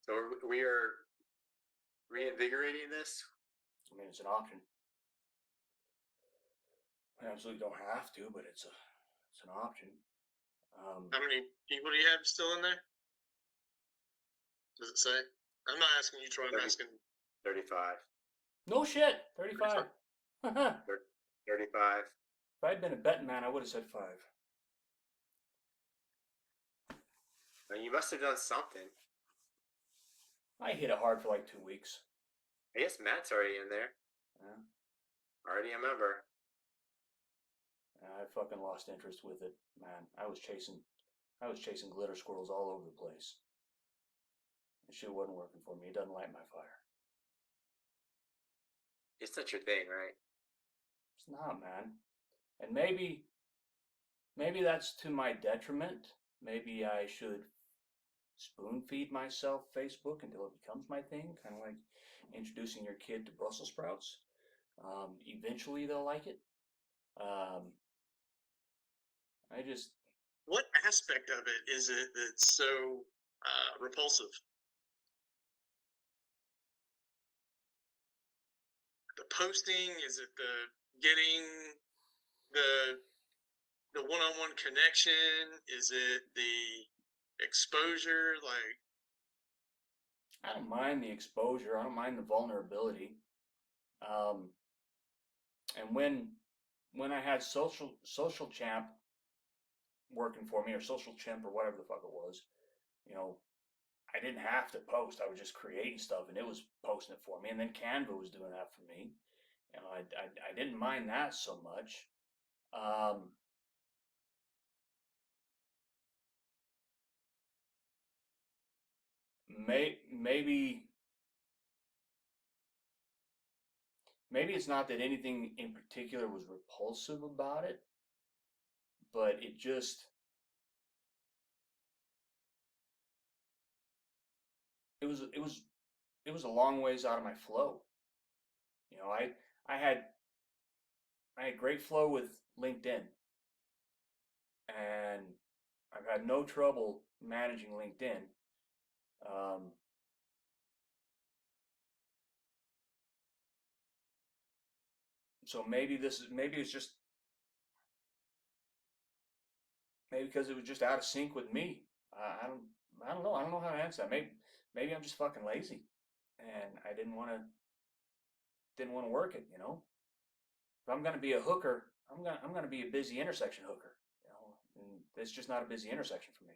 So we are reinvigorating this. I mean, it's an option. I absolutely don't have to, but it's an option. How many people do you have still in there? Does it say? I'm not asking you, Troy. I'm 30. asking. 35. No shit, 35. If 35. I'd been a betting man, I would have said 5. Well, you must have done something. I hit it hard for like 2 weeks. I guess Matt's already in there. Yeah. Already a member. I fucking lost interest with it, man. I was chasing glitter squirrels all over the place. And shit wasn't working for me. It doesn't light my fire. It's not your thing, right? It's not, man. And maybe that's to my detriment. Maybe I should spoon feed myself Facebook until it becomes my thing, kind of like introducing your kid to Brussels sprouts. Eventually they'll like it. What aspect of it is it that's so repulsive? The posting? Is it the getting the one-on-one connection? Is it the exposure? Like, I don't mind the exposure. I don't mind the vulnerability. And when I had social champ working for me, or social chimp, or whatever the fuck it was, you know, I didn't have to post. I was just creating stuff, and it was posting it for me. And then Canva was doing that for me. You know, I didn't mind that so much. Maybe it's not that anything in particular was repulsive about it, but it just it was a long ways out of my flow. You know, I had great flow with LinkedIn, and I've had no trouble managing LinkedIn. So maybe it's just because it was just out of sync with me. I don't know. I don't know how to answer that. Maybe I'm just fucking lazy, and I didn't want to work it. You know, if I'm gonna be a hooker, I'm gonna be a busy intersection hooker. You know, and it's just not a busy intersection for me.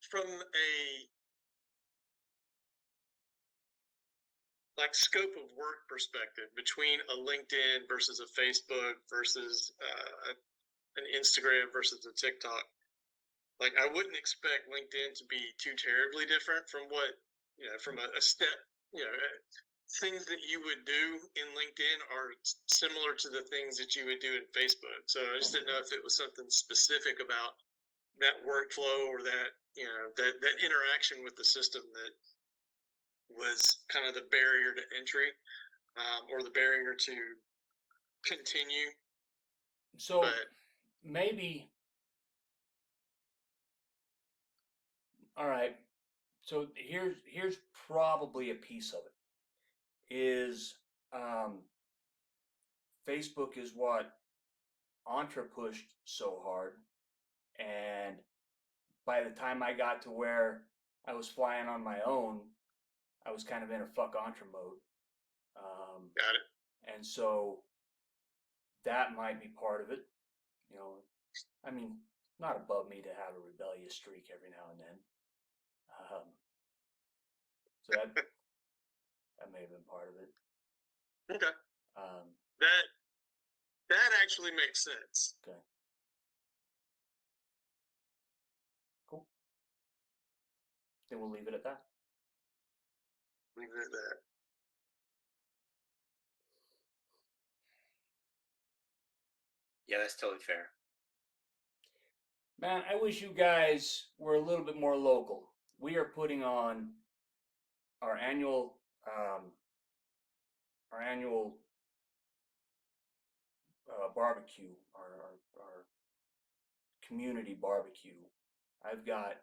from a like scope of work perspective, between a LinkedIn versus a Facebook versus an Instagram versus a TikTok, like I wouldn't expect LinkedIn to be too terribly different from what, from a step, things that you would do in LinkedIn are similar to the things that you would do in Facebook. So I just didn't know if it was something specific about that workflow, or that, that interaction with the system that was kind of the barrier to entry, or the barrier to continue. So But maybe, all right. So here's probably a piece of it. Is Facebook is what Entra pushed so hard, and by the time I got to where I was flying on my own, I was kind of in a fuck Entra mode. got it. And so that might be part of it. You know, I mean, not above me to have a rebellious streak every now and then. So that may have been part of it. Okay. Um, That That actually makes sense. Okay. Cool. Then we'll leave it at that. Leave it at that. Yeah, that's totally fair. Man, I wish you guys were a little bit more local. We are putting on our annual barbecue, our community barbecue. I've got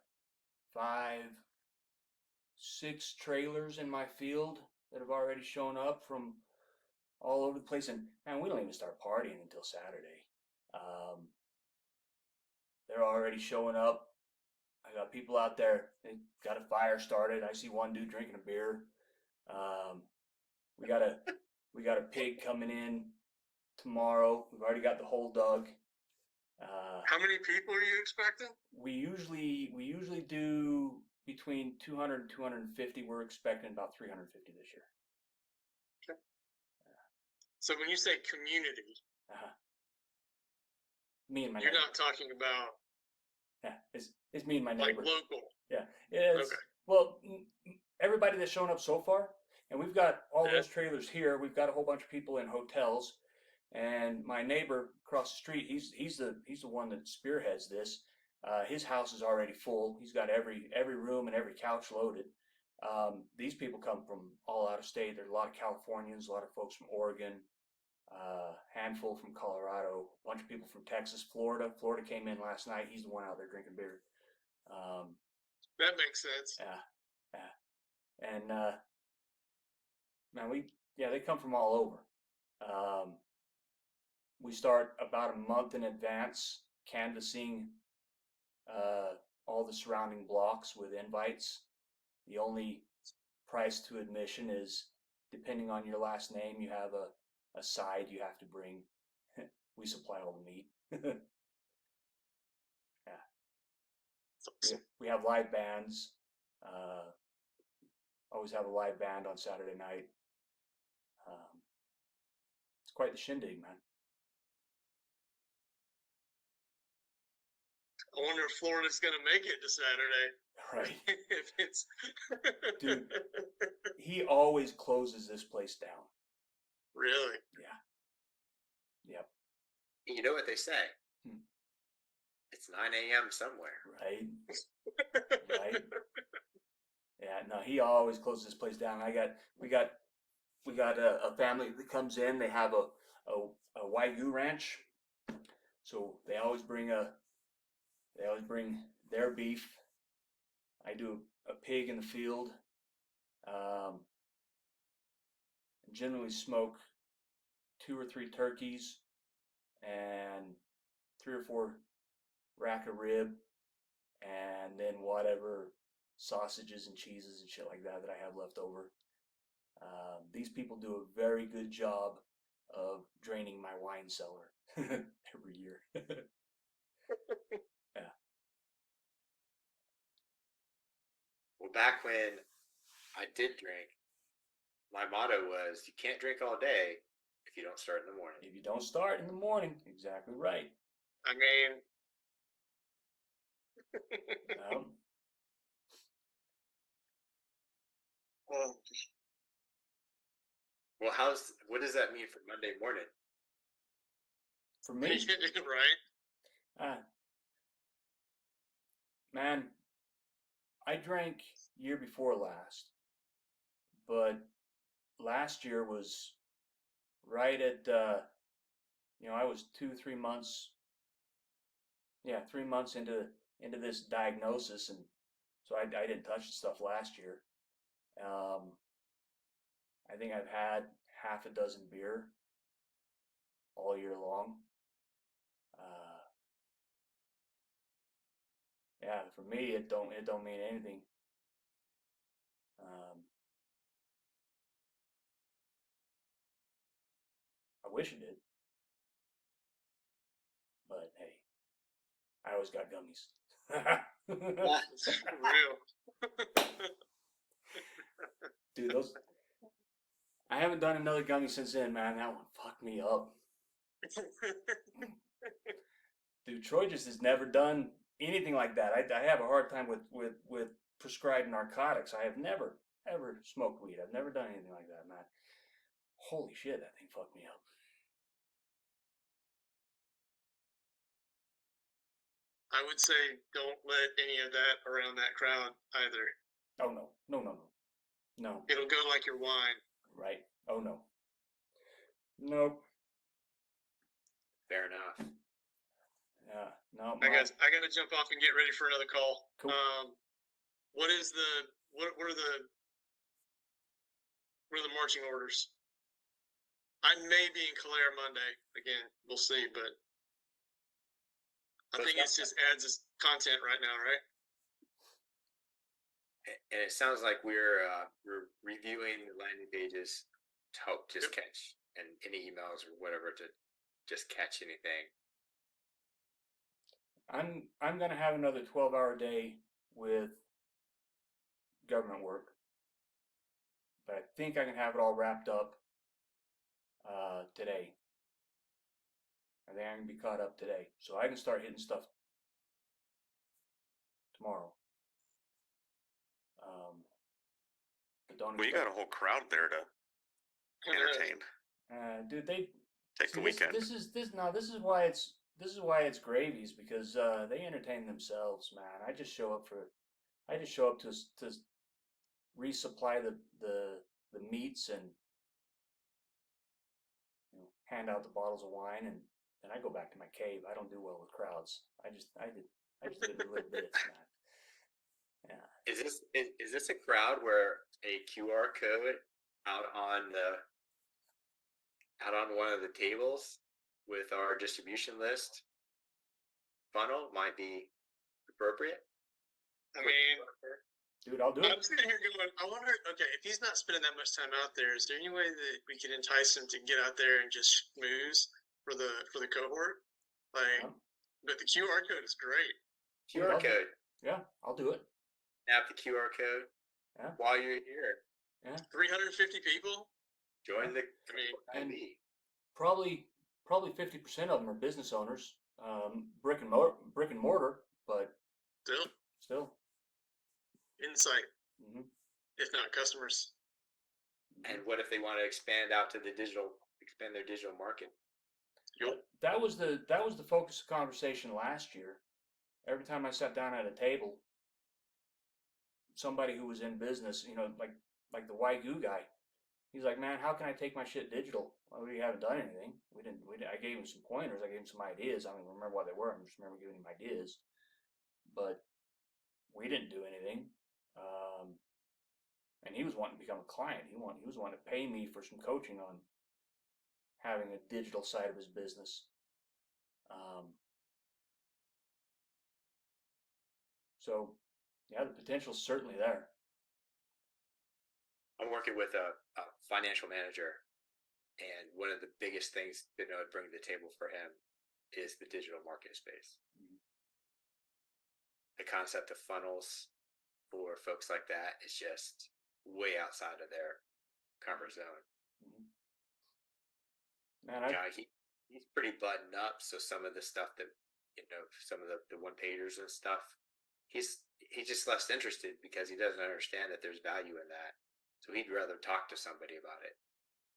6 trailers in my field that have already shown up from all over the place, and man, we don't even start partying until Saturday. They're already showing up. I got people out there. They got a fire started. I see one dude drinking a beer. We got a pig coming in tomorrow. We've already got the whole dug. How many people are you expecting? We usually do between 200 and 250. We're expecting about 350 this year. Okay. So when you say community, me and my you're neighbor. not talking about It's me and my neighbor. like local. Yeah, it's Okay. well, everybody that's shown up so far, and we've got all those trailers here. We've got a whole bunch of people in hotels, and my neighbor across the street, he's the one that spearheads this. His house is already full. He's got every room and every couch loaded. These people come from all out of state. There's a lot of Californians, a lot of folks from Oregon, handful from Colorado, a bunch of people from Texas, Florida. Florida came in last night. He's the one out there drinking beer. That makes sense. Yeah. And man, they come from all over. We start about a month in advance canvassing all the surrounding blocks with invites. The only price to admission is, depending on your last name, you have a side you have to bring. We supply all the meat. Yeah. We have live bands. Always have a live band on Saturday night. It's quite the shindig, man. I wonder if Florida's going to make it to Saturday. Right. If it's Dude, he always closes this place down. Really? Yeah. Yep. You know what they say? It's 9 a.m. somewhere. Right. Right. Yeah. No, he always closes this place down. We got a family that comes in. They have a Wagyu ranch, so they always bring their beef. I do a pig in the field. Generally smoke 2 or 3 turkeys and 3 or 4 rack of rib, and then whatever sausages and cheeses and shit like that I have left over. These people do a very good job of draining my wine cellar every year. Yeah. Well, back when I did drink, my motto was, you can't drink all day if you don't start in the morning. If you don't start in the morning, exactly right. I mean, Well, what does that mean for Monday morning? For me, right? Man, I drank year before last, but last year was right at, I was 3 months, 3 months into this diagnosis, and so I didn't touch the stuff last year. I think I've had half a dozen beer all year long. For me, it don't mean anything. I wish it did, but hey, I always got gummies. It's real. Dude, I haven't done another gummy since then, man. That one fucked me up. Dude, Troy just has never done anything like that. I have a hard time with prescribed narcotics. I have never ever smoked weed. I've never done anything like that, man. Holy shit, that thing fucked me up. I would say don't let any of that around that crowd either. Oh no, no, no, no, no. It'll go like your wine. Right? Oh no. Nope. Fair enough. Yeah. No. I got to jump off and get ready for another call. Cool. What are the marching orders? I may be in Calera Monday again. We'll see, but I think it's just adds this content right now, right? And it sounds like we're reviewing the landing pages to help just catch and any emails or whatever to just catch anything. I'm gonna have another 12-hour day with government work, but I think I can have it all wrapped up today. I think I can be caught up today, so I can start hitting stuff tomorrow. But don't. Well, you got a whole crowd there to entertain. Dude, they Take the weekend. This is why it's gravies, because they entertain themselves, man. I just show up to resupply the meats and hand out the bottles of wine, and then I go back to my cave. I don't do well with crowds. I just live in little bits, man. Yeah. Is this a crowd where a QR code out on one of the tables with our distribution list funnel might be appropriate? I mean, dude, I'll do it. I'm sitting here going, I wonder, okay, if he's not spending that much time out there, is there any way that we could entice him to get out there and just schmooze for the cohort? Like, but the QR code is great. QR code. Yeah, I'll do it. Snap the QR code. Yeah. While you're here. Yeah. 350 people. Join the. I mean, probably 50% of them are business owners, brick and mortar, but still insight, if not customers. And what if they want to expand their digital market? Yep. That was the focus of conversation last year. Every time I sat down at a table, somebody who was in business, like the Wagyu guy, he's like, man, how can I take my shit digital? Well, we haven't done anything. I gave him some pointers. I gave him some ideas. I don't even remember what they were. I just remember giving him ideas. But we didn't do anything. And he was wanting to become a client. He was wanting to pay me for some coaching on having a digital side of his business. So, yeah, the potential's certainly there. I'm working with a financial manager, and one of the biggest things that I would bring to the table for him is the digital marketing space. Mm-hmm. The concept of funnels for folks like that is just way outside of their comfort zone. Mm-hmm. Man, he's pretty buttoned up, so some of the stuff that some of the one pagers and stuff, he's just less interested because he doesn't understand that there's value in that. So he'd rather talk to somebody about it,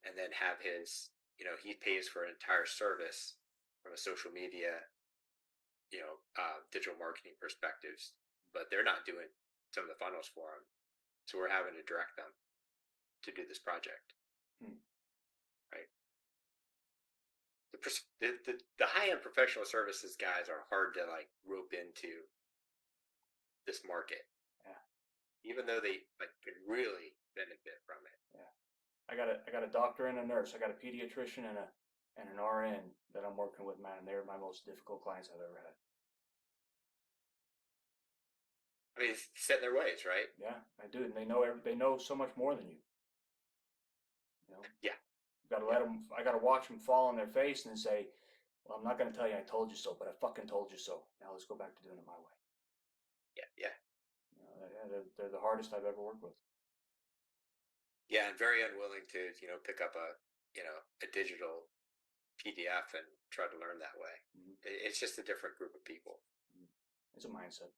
and then have his, he pays for an entire service from a social media, digital marketing perspectives, but they're not doing some of the funnels for him. So we're having to direct them to do this project. Right. The high-end professional services guys are hard to rope into this market. Yeah. Even though they could really benefit from it. Yeah. I got a doctor and a nurse. I got a pediatrician and an RN that I'm working with, man. They're my most difficult clients I've ever had. I mean, it's set in their ways, right? Yeah, I do, and they know so much more than you. Yeah. You got to let them. I got to watch them fall on their face and then say, "Well, I'm not going to tell you I told you so, but I fucking told you so. Now let's go back to doing it my way." Yeah. They're the hardest I've ever worked with. Yeah, and very unwilling to pick up a digital PDF and try to learn that way. Mhm. It's just a different group of people. It's a mindset.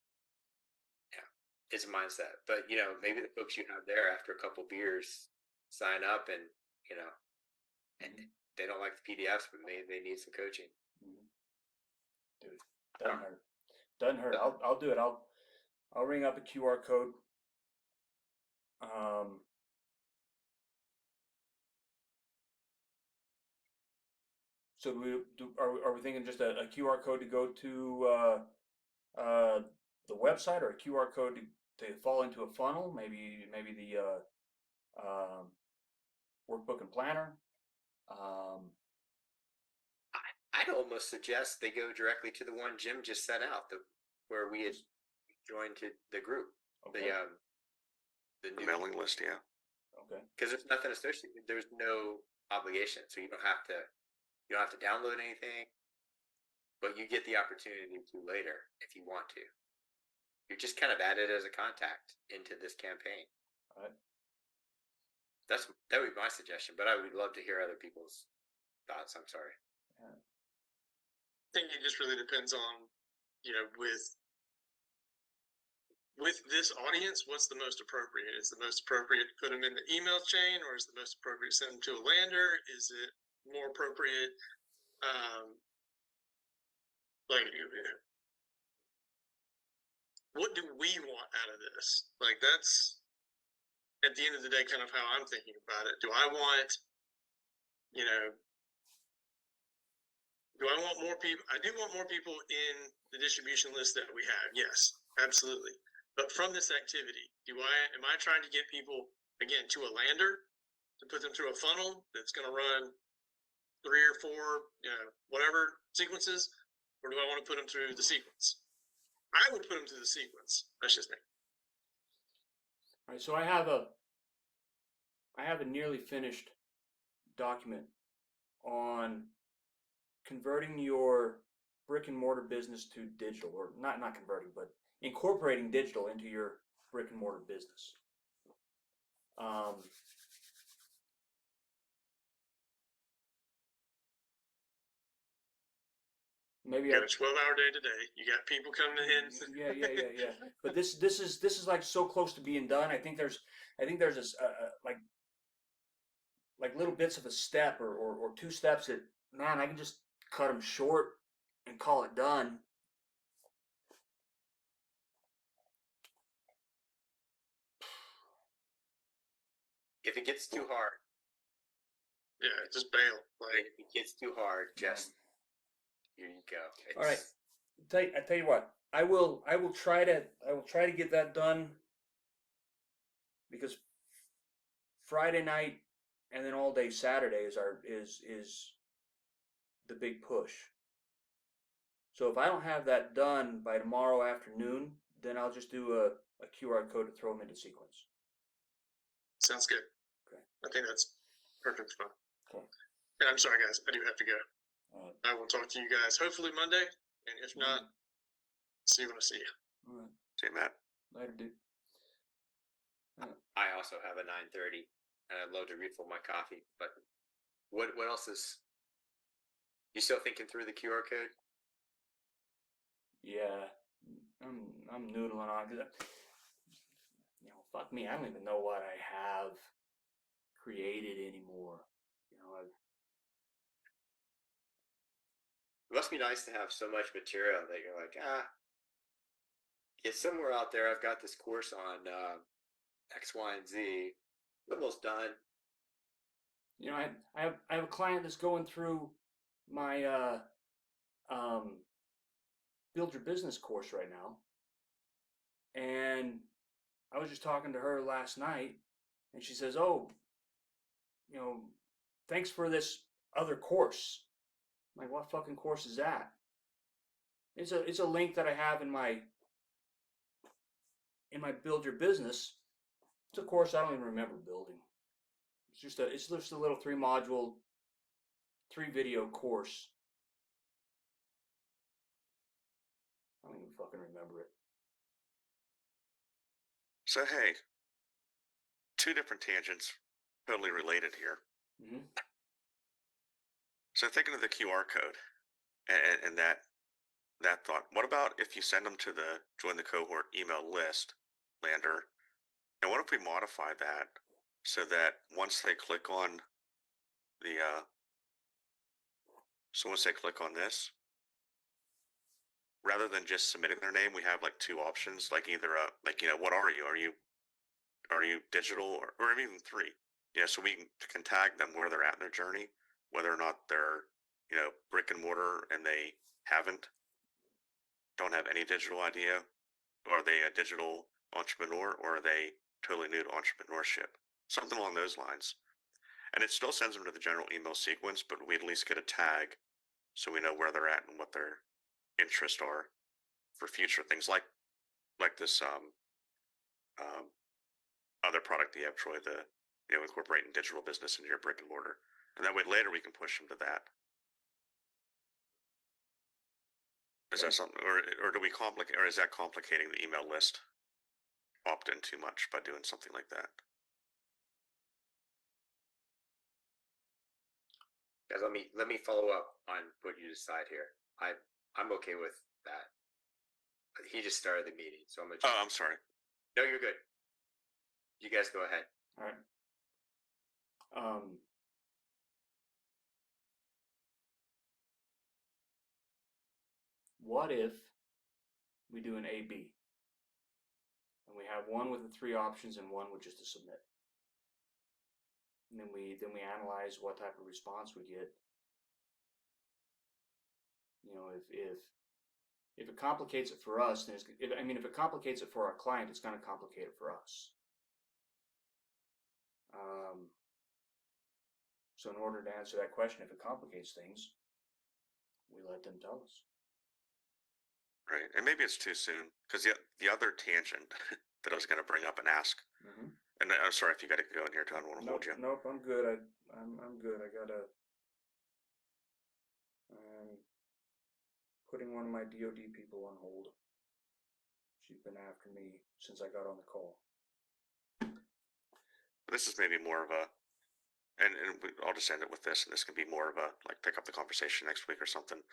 It's a mindset, but maybe the folks you have there after a couple beers sign up, and and they don't like the PDFs, but they need some coaching. Dude, doesn't hurt. Doesn't hurt. I'll do it. I'll ring up a QR code. So are we thinking just a QR code to go to the website, or a QR code to fall into a funnel? Maybe the workbook and planner. I'd almost suggest they go directly to the one Jim just set out, where we had joined to the group, Okay. the The new, mailing list, yeah. Okay. because there's nothing associated. There's no obligation, so you don't have to download anything, but you get the opportunity to later if you want to. You're just kind of added as a contact into this campaign. All right. That would be my suggestion, but I would love to hear other people's thoughts. I'm sorry. I think it just really depends on, with this audience, what's the most appropriate? Is the most appropriate to put them in the email chain, or is the most appropriate to send them to a lander? Is it more appropriate, what do we want out of this? Like, that's, at the end of the day, kind of how I'm thinking about it. Do I want more people? I do want more people in the distribution list that we have. Yes, absolutely. But from this activity, am I trying to get people, again, to a lander, to put them through a funnel that's going to run 3 or 4, whatever sequences, or do I want to put them through the sequence? I would put them through the sequence. That's just me. All right. So I have a nearly finished document on converting your brick and mortar business to digital, or not converting, but incorporating digital into your brick and mortar business. Maybe You got a 12-hour day today. You got people coming in. yeah. But this is like so close to being done. I think there's this like little bits of a step or 2 steps that, man, I can just cut them short and call it done. If it gets too hard, just bail. Like, if it gets too hard, just here you go. All right. I tell you what. I will try to get that done, because Friday night and then all day Saturday is the big push. So if I don't have that done by tomorrow afternoon, then I'll just do a QR code to throw them into sequence. sounds good. Okay. I think that's perfect fun. Okay. And I'm sorry, guys. I do have to go. I will talk to you guys hopefully Monday, and if not, see you when I see you. All right. See, Matt. Later, dude. I also have a 9:30, and I'd love to refill my coffee. But what else is? You still thinking through the QR code? Yeah, I'm noodling on, because fuck me, I don't even know what I have created anymore. It must be nice to have so much material that you're like, it's somewhere out there. I've got this course on X, Y, and Z. Almost done. I have a client that's going through my Build Your Business course right now, and I was just talking to her last night, and she says, "Oh, thanks for this other course." I'm like, what fucking course is that? It's a link that I have in my Build Your Business. It's a course I don't even remember building. It's just a little 3-module, 3-video course. I don't even fucking remember it. So, hey, 2 different tangents, totally related here. Mm-hmm. So thinking of the QR code and that thought, what about if you send them to the join the cohort email list, Lander, and what if we modify that so that once they click on the so once they click on this, rather than just submitting their name, we have like two options, like either like what are you? Are you digital or even three? So we can tag them where they're at in their journey, whether or not they're brick and mortar and they don't have any digital idea. Are they a digital entrepreneur or are they totally new to entrepreneurship? Something along those lines. And it still sends them to the general email sequence, but we at least get a tag so we know where they're at and what their interests are for future things like this um, other product that you have, Troy, the incorporating digital business into your brick and mortar. And that way later we can push them to that. Is that something, or do we complicate, or is that complicating the email list opt-in too much by doing something like that? Guys, let me follow up on what you decide here. I'm okay with that. He just started the meeting, so I'm gonna. Oh, I'm sorry. No, you're good. You guys go ahead. All right. What if we do an A/B, and we have one with the three options and one with just a submit, and then we analyze what type of response we get. If it complicates it for us, then if it complicates it for our client, it's going to complicate it for us. So in order to answer that question, if it complicates things, we let them tell us. Right, and maybe it's too soon because the other tangent that I was going to bring up and ask, and I'm sorry if you got to go in here, John. I don't want to hold you. Nope, I'm good. I'm good. I gotta putting one of my DoD people on hold. She's been after me since I got on the call. This is maybe more of a, and I'll just end it with this, and this can be more of a like pick up the conversation next week or something.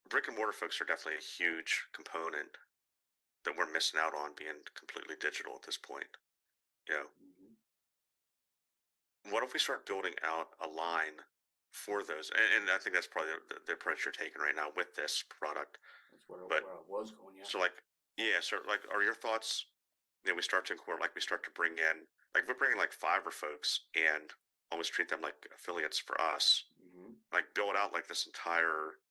Brick and mortar folks are definitely a huge component that we're missing out on being completely digital at this point. What if we start building out a line for those? And I think that's probably the approach you're taking right now with this product. That's where I was going. Yeah. So are your thoughts? We start to incorporate, like we start to bring in, like we're bringing like Fiverr folks and almost treat them like affiliates for us. Like build out like this entire,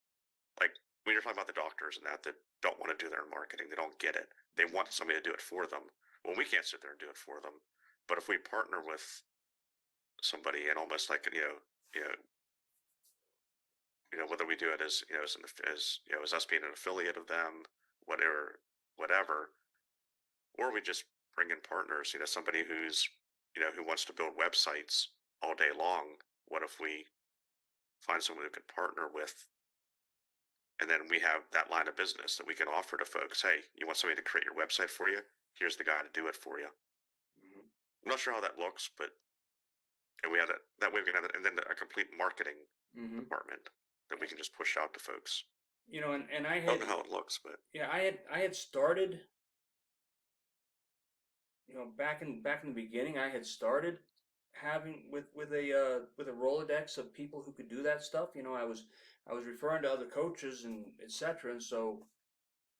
like when you're talking about the doctors and that don't want to do their marketing, they don't get it. They want somebody to do it for them. Well, we can't sit there and do it for them. But if we partner with somebody and almost like whether we do it as as us being an affiliate of them, whatever, or we just bring in partners. Somebody who's who wants to build websites all day long. What if we find someone who can partner with, and then we have that line of business that we can offer to folks? Hey, you want somebody to create your website for you? Here's the guy to do it for you. I'm not sure how that looks, but and we have that way we can have it, and then a complete marketing department that we can just push out to folks. And I don't know how it looks, but yeah, I had started. Back in the beginning, I had started having with a Rolodex of people who could do that stuff. I was referring to other coaches and etc. And so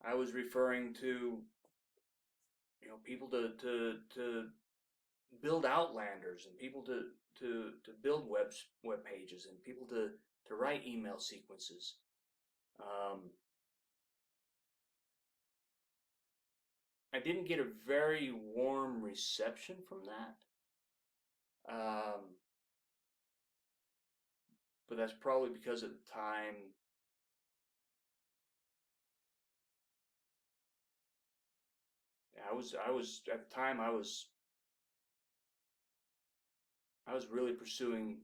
I was referring to people to build outlanders and people to build web pages and people to write email sequences. I didn't get a very warm reception from that. But that's probably because at the time I was at the time I was really pursuing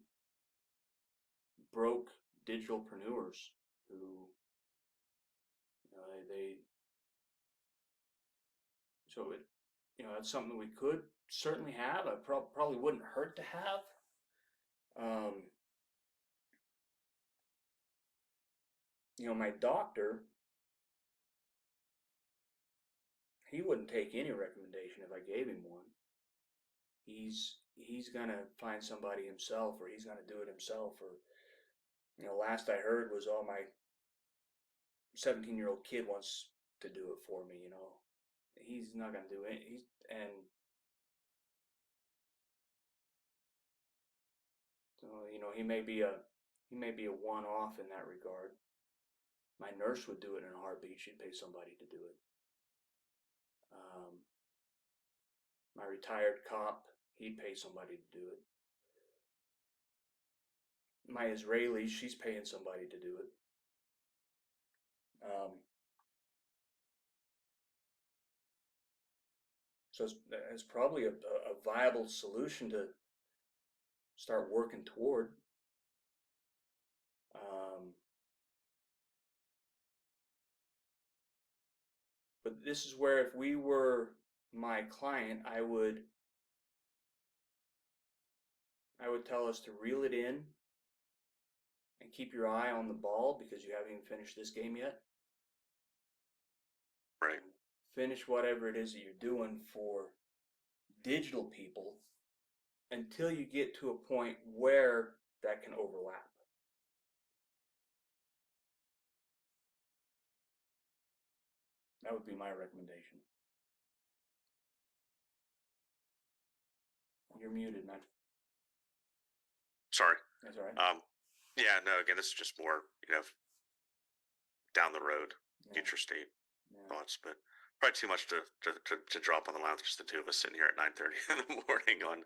broke digitalpreneurs who so it that's something we could certainly have. I probably wouldn't hurt to have. my doctor, he wouldn't take any recommendation if I gave him one. He's gonna find somebody himself, or he's gonna do it himself, or last I heard was, oh, my 17-year-old kid wants to do it for me. He's not gonna do it. So he may be a one-off in that regard. My nurse would do it in a heartbeat. She'd pay somebody to do it. My retired cop, he'd pay somebody to do it. My Israeli, she's paying somebody to do it. So it's probably a viable solution to start working toward. But this is where, if we were my client, I would tell us to reel it in and keep your eye on the ball, because you haven't even finished this game yet. Right. Finish whatever it is that you're doing for digital people until you get to a point where that can overlap. That would be my recommendation. You're muted, man. Sorry. That's all right. Yeah, no, again, this is just more, down the road, future state thoughts, but probably too much to drop on the line with just the two of us sitting here at 9:30 in the morning on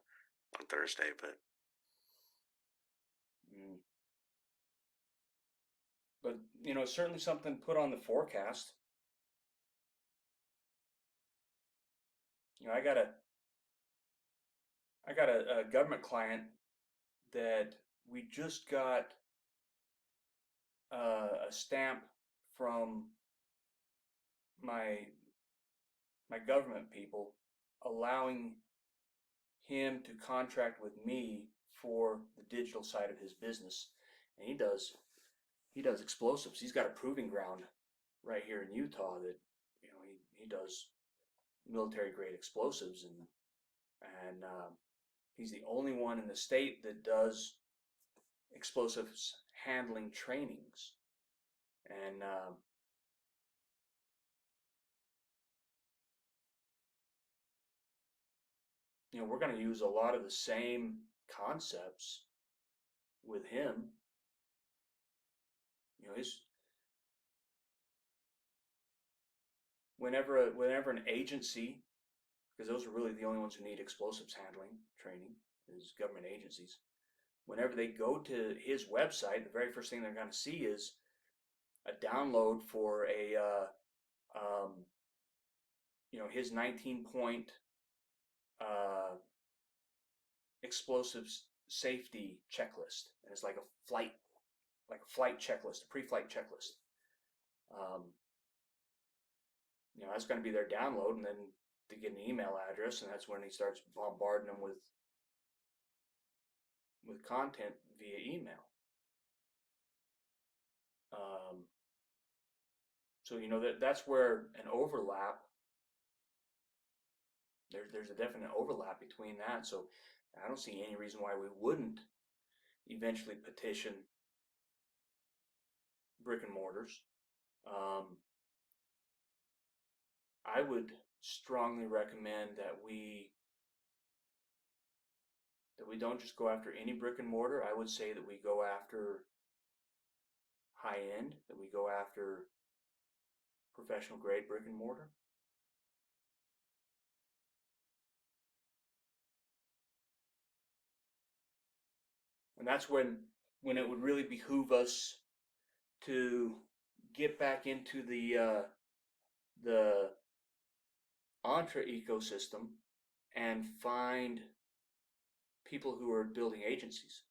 Thursday, but. But, it's certainly something put on the forecast. I got a government client that we just got a stamp from my government people allowing him to contract with me for the digital side of his business, and he does explosives. He's got a proving ground right here in Utah that he does military grade explosives, and he's the only one in the state that does explosives handling trainings. And we're going to use a lot of the same concepts with him. Whenever an agency, because those are really the only ones who need explosives handling training, is government agencies. Whenever they go to his website, the very first thing they're going to see is a download for his 19-point explosives safety checklist, and it's like a flight checklist, a pre-flight checklist. That's going to be their download, and then to get an email address, and that's when he starts bombarding them with content via email. So that's where an overlap. There's a definite overlap between that. So I don't see any reason why we wouldn't eventually petition brick and mortars. I would strongly recommend that we don't just go after any brick and mortar. I would say that we go after high end, that we go after professional grade brick and mortar. And that's when it would really behoove us to get back into the Entra ecosystem and find people who are building agencies,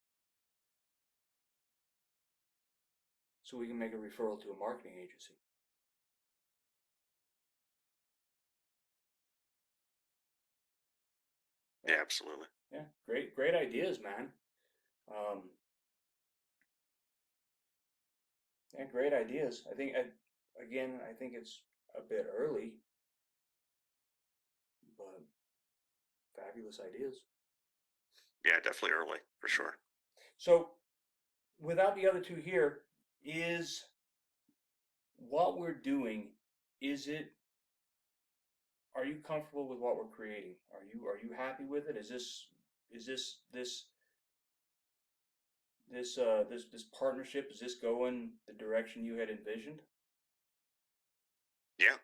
so we can make a referral to a marketing agency. Yeah, absolutely. Yeah, great ideas, man. Yeah, great ideas. I think again, I think it's a bit early, but fabulous ideas. Yeah, definitely early for sure. So, without the other two here, is what we're doing, is it, are you comfortable with what we're creating? Are you happy with it? Is this partnership, is this going the direction you had envisioned? Yeah,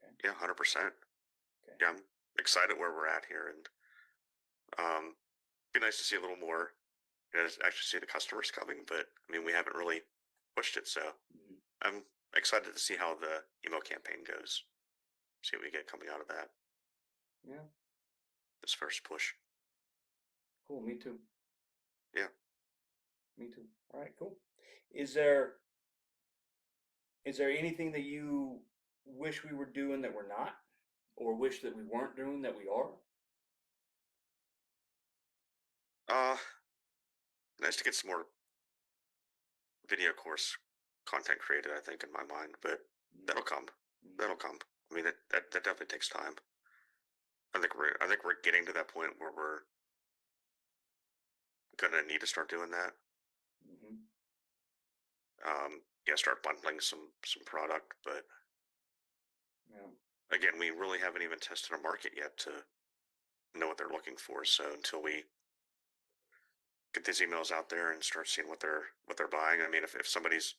Okay. yeah, 100%. Okay. Yeah, I'm excited where we're at here, and be nice to see a little more. Actually see the customers coming, but I mean, we haven't really pushed it, so Mhm. I'm excited to see how the email campaign goes. See what we get coming out of that. Yeah. This first push. Cool. Me too. Yeah. Me too. All right. Cool. Is there anything that you wish we were doing that we're not, or wish that we weren't doing that we are? Uh, Nice to get some more video course content created, I think, in my mind, but that'll come. That'll come. I mean, that definitely takes time. I think we're getting to that point where we're gonna need to start doing that. Mm-hmm. Yeah, start bundling some product, but Yeah. again, we really haven't even tested a market yet to know what they're looking for. So until we get these emails out there and start seeing what they're buying, I mean, if somebody's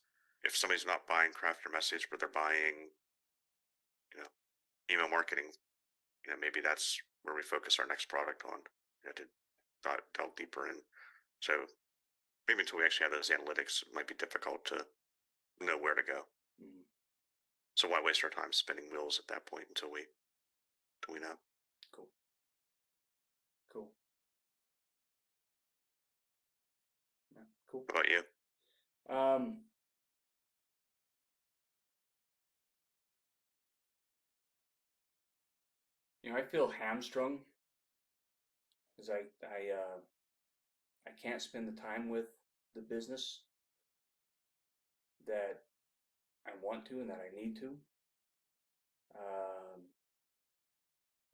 not buying craft your message, but they're buying, you know, email marketing, maybe that's where we focus our next product on, to delve deeper in. So maybe until we actually have those analytics, it might be difficult to know where to go. Mm-hmm. So why waste our time spinning wheels at that point until we know? Cool. Cool. Yeah, cool. How about you? I feel hamstrung because I can't spend the time with the business that I want to and that I need to.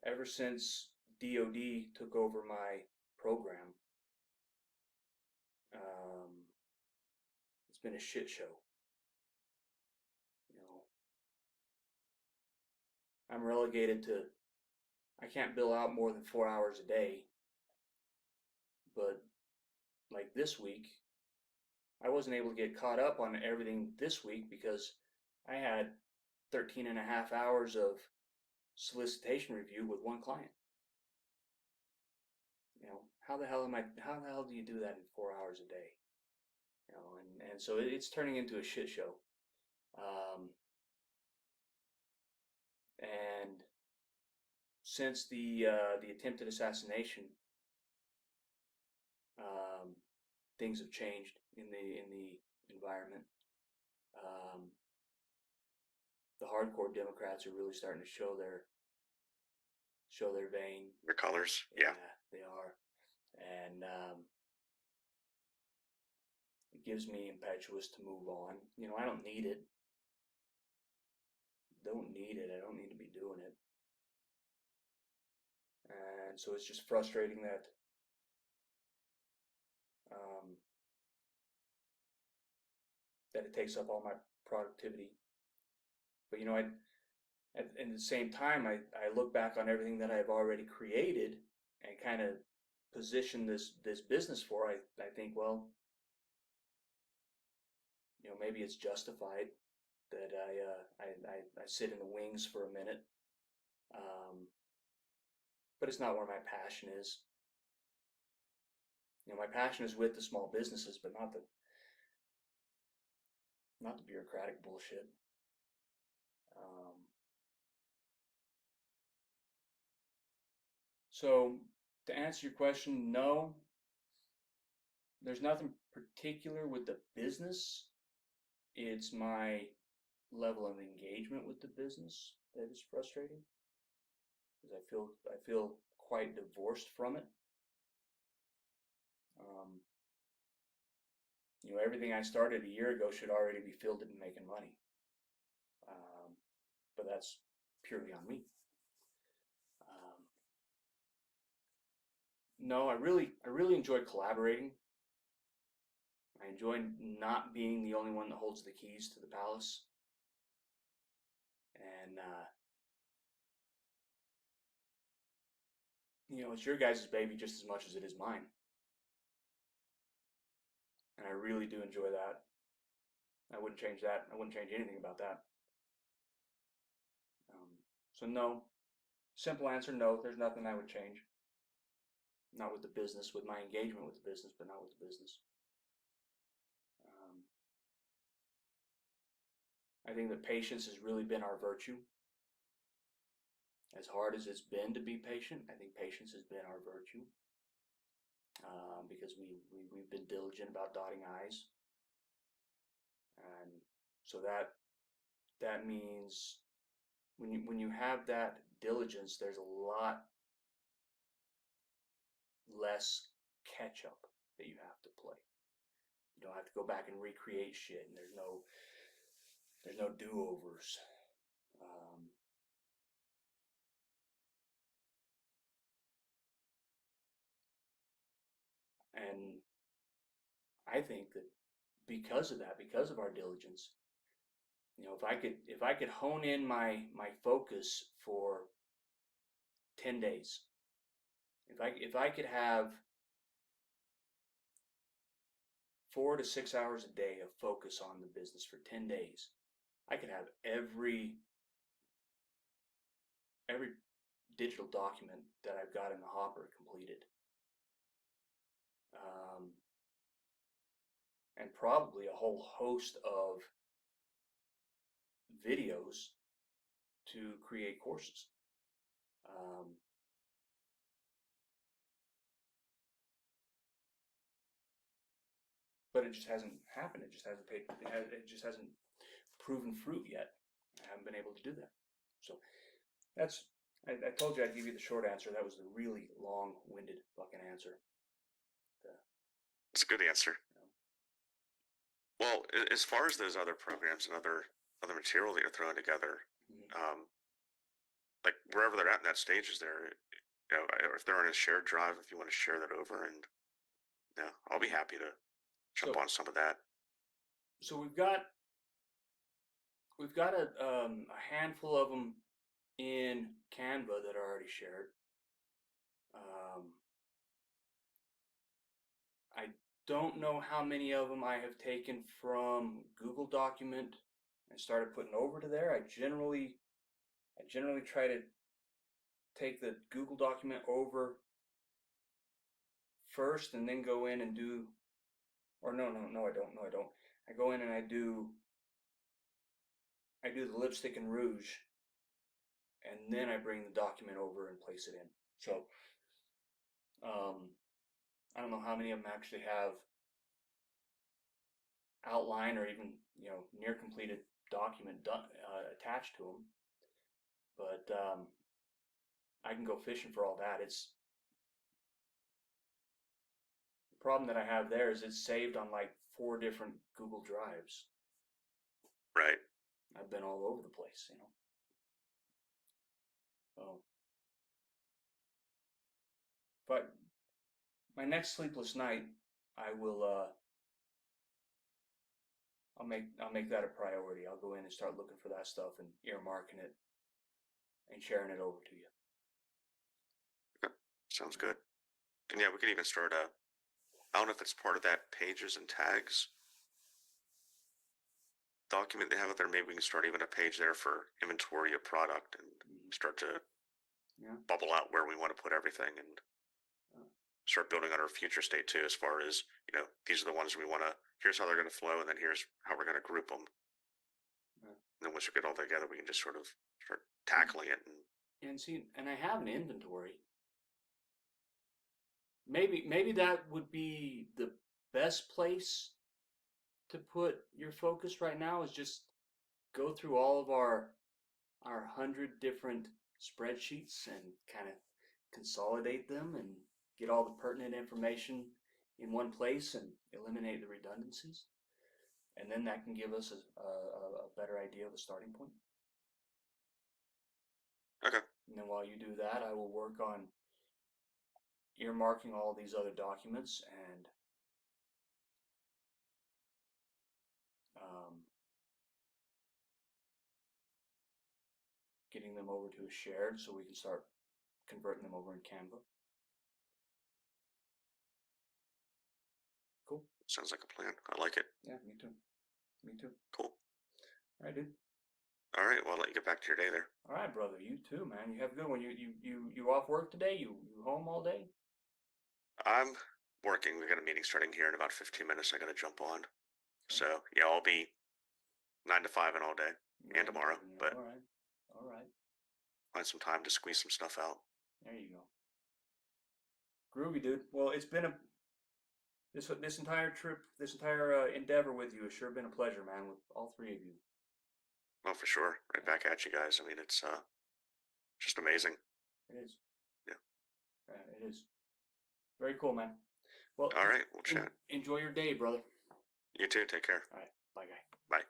Ever since DoD took over my program, it's been a shit show. I'm relegated to, I can't bill out more than 4 hours a day. But like this week, I wasn't able to get caught up on everything this week because I had 13 and a half hours of solicitation review with one client. How the hell do you do that in 4 hours a day? And so it's turning into a shit show. And since the attempted assassination, things have changed in the environment. The hardcore Democrats are really starting to show their vein. Your colors, yeah. They are, and it gives me impetuous to move on. I don't need it. I don't need to be doing it. And so it's just frustrating that that it takes up all my productivity. But at the same time, I look back on everything that I've already created and kind of position this business for. I think, well, maybe it's justified that I sit in the wings for a minute. But it's not where my passion is. My passion is with the small businesses, but not the bureaucratic bullshit. So to answer your question, no, there's nothing particular with the business. It's my level of engagement with the business that is frustrating, because I feel quite divorced from it. everything I started a year ago should already be fielded and making money. But that's purely on me. No, I really enjoy collaborating. I enjoy not being the only one that holds the keys to the palace. And, it's your guys' baby just as much as it is mine. And I really do enjoy that. I wouldn't change that. I wouldn't change anything about that. So no, simple answer, no, there's nothing I would change. Not with the business, with my engagement with the business, but not with the business. I think that patience has really been our virtue. As hard as it's been to be patient, I think patience has been our virtue. Because we've been diligent about dotting I's. And so that means when you have that diligence, there's a lot less catch up that you have to play. You don't have to go back and recreate shit, and there's no do-overs. And I think that because of that, because of our diligence, if I could hone in my focus for 10 days, if I could have 4 to 6 hours a day of focus on the business for 10 days, I could have every digital document that I've got in the hopper completed. And probably a whole host of videos to create courses. But it just hasn't happened. It just hasn't proven fruit yet. I haven't been able to do that. So I told you I'd give you the short answer. That was the really long-winded fucking answer. It's a good answer. Well, as far as those other programs and other material that you're throwing together, like wherever they're at in that stage, is there, if they're on a shared drive, if you want to share that over, and I'll be happy to jump on some of that. So we've got a handful of them in Canva that are already shared. I don't know how many of them I have taken from Google Document and started putting over to there. I generally try to take the Google Document over first and then go in and do, or no, I don't. I go in and I do the lipstick and rouge, and then I bring the document over and place it in. So, I don't know how many of them actually have outline or even near completed document attached to them, but I can go fishing for all that. It's the problem that I have there is it's saved on like 4 different Google Drives. Right. I've been all over the place, So, but my next sleepless night, I will. I'll make that a priority. I'll go in and start looking for that stuff and earmarking it and sharing it over to you. Okay. Sounds good. And yeah, we can even start I don't know if it's part of that pages and tags document they have out there. Maybe we can start even a page there for inventory of product and start to bubble out where we want to put everything and start building on our future state too, as far as, these are the ones we want to, here's how they're going to flow, and then here's how we're going to group them. And then once we get all together, we can just sort of start tackling it. And I have an inventory. Maybe that would be the best place to put your focus right now, is just go through all of our 100 different spreadsheets and kind of consolidate them and get all the pertinent information in one place and eliminate the redundancies. And then that can give us a better idea of the starting point. Okay. And then while you do that, I will work on earmarking all these other documents and getting them over to a shared so we can start converting them over in Canva. Cool. Sounds like a plan. I like it. Yeah, me too. Me too. Cool. All right, dude. All right. Well, I'll let you get back to your day there. All right, brother. You too, man. You have a good one. You off work today? You home all day? I'm working. We got a meeting starting here in about 15 minutes. I got to jump on. So, yeah, I'll be 9 to 5 and all day and tomorrow, but all right. All right. find some time to squeeze some stuff out. There you go. Groovy, dude. Well, it's been this entire trip, this entire endeavor with you has sure been a pleasure, man, with all three of you. Well, for sure. Right back at you guys. I mean, it's just amazing. It is. Yeah. It is. Very cool, man. Well, all right. We'll chat. Enjoy your day, brother. You too. Take care. All right. Bye, guy. Bye.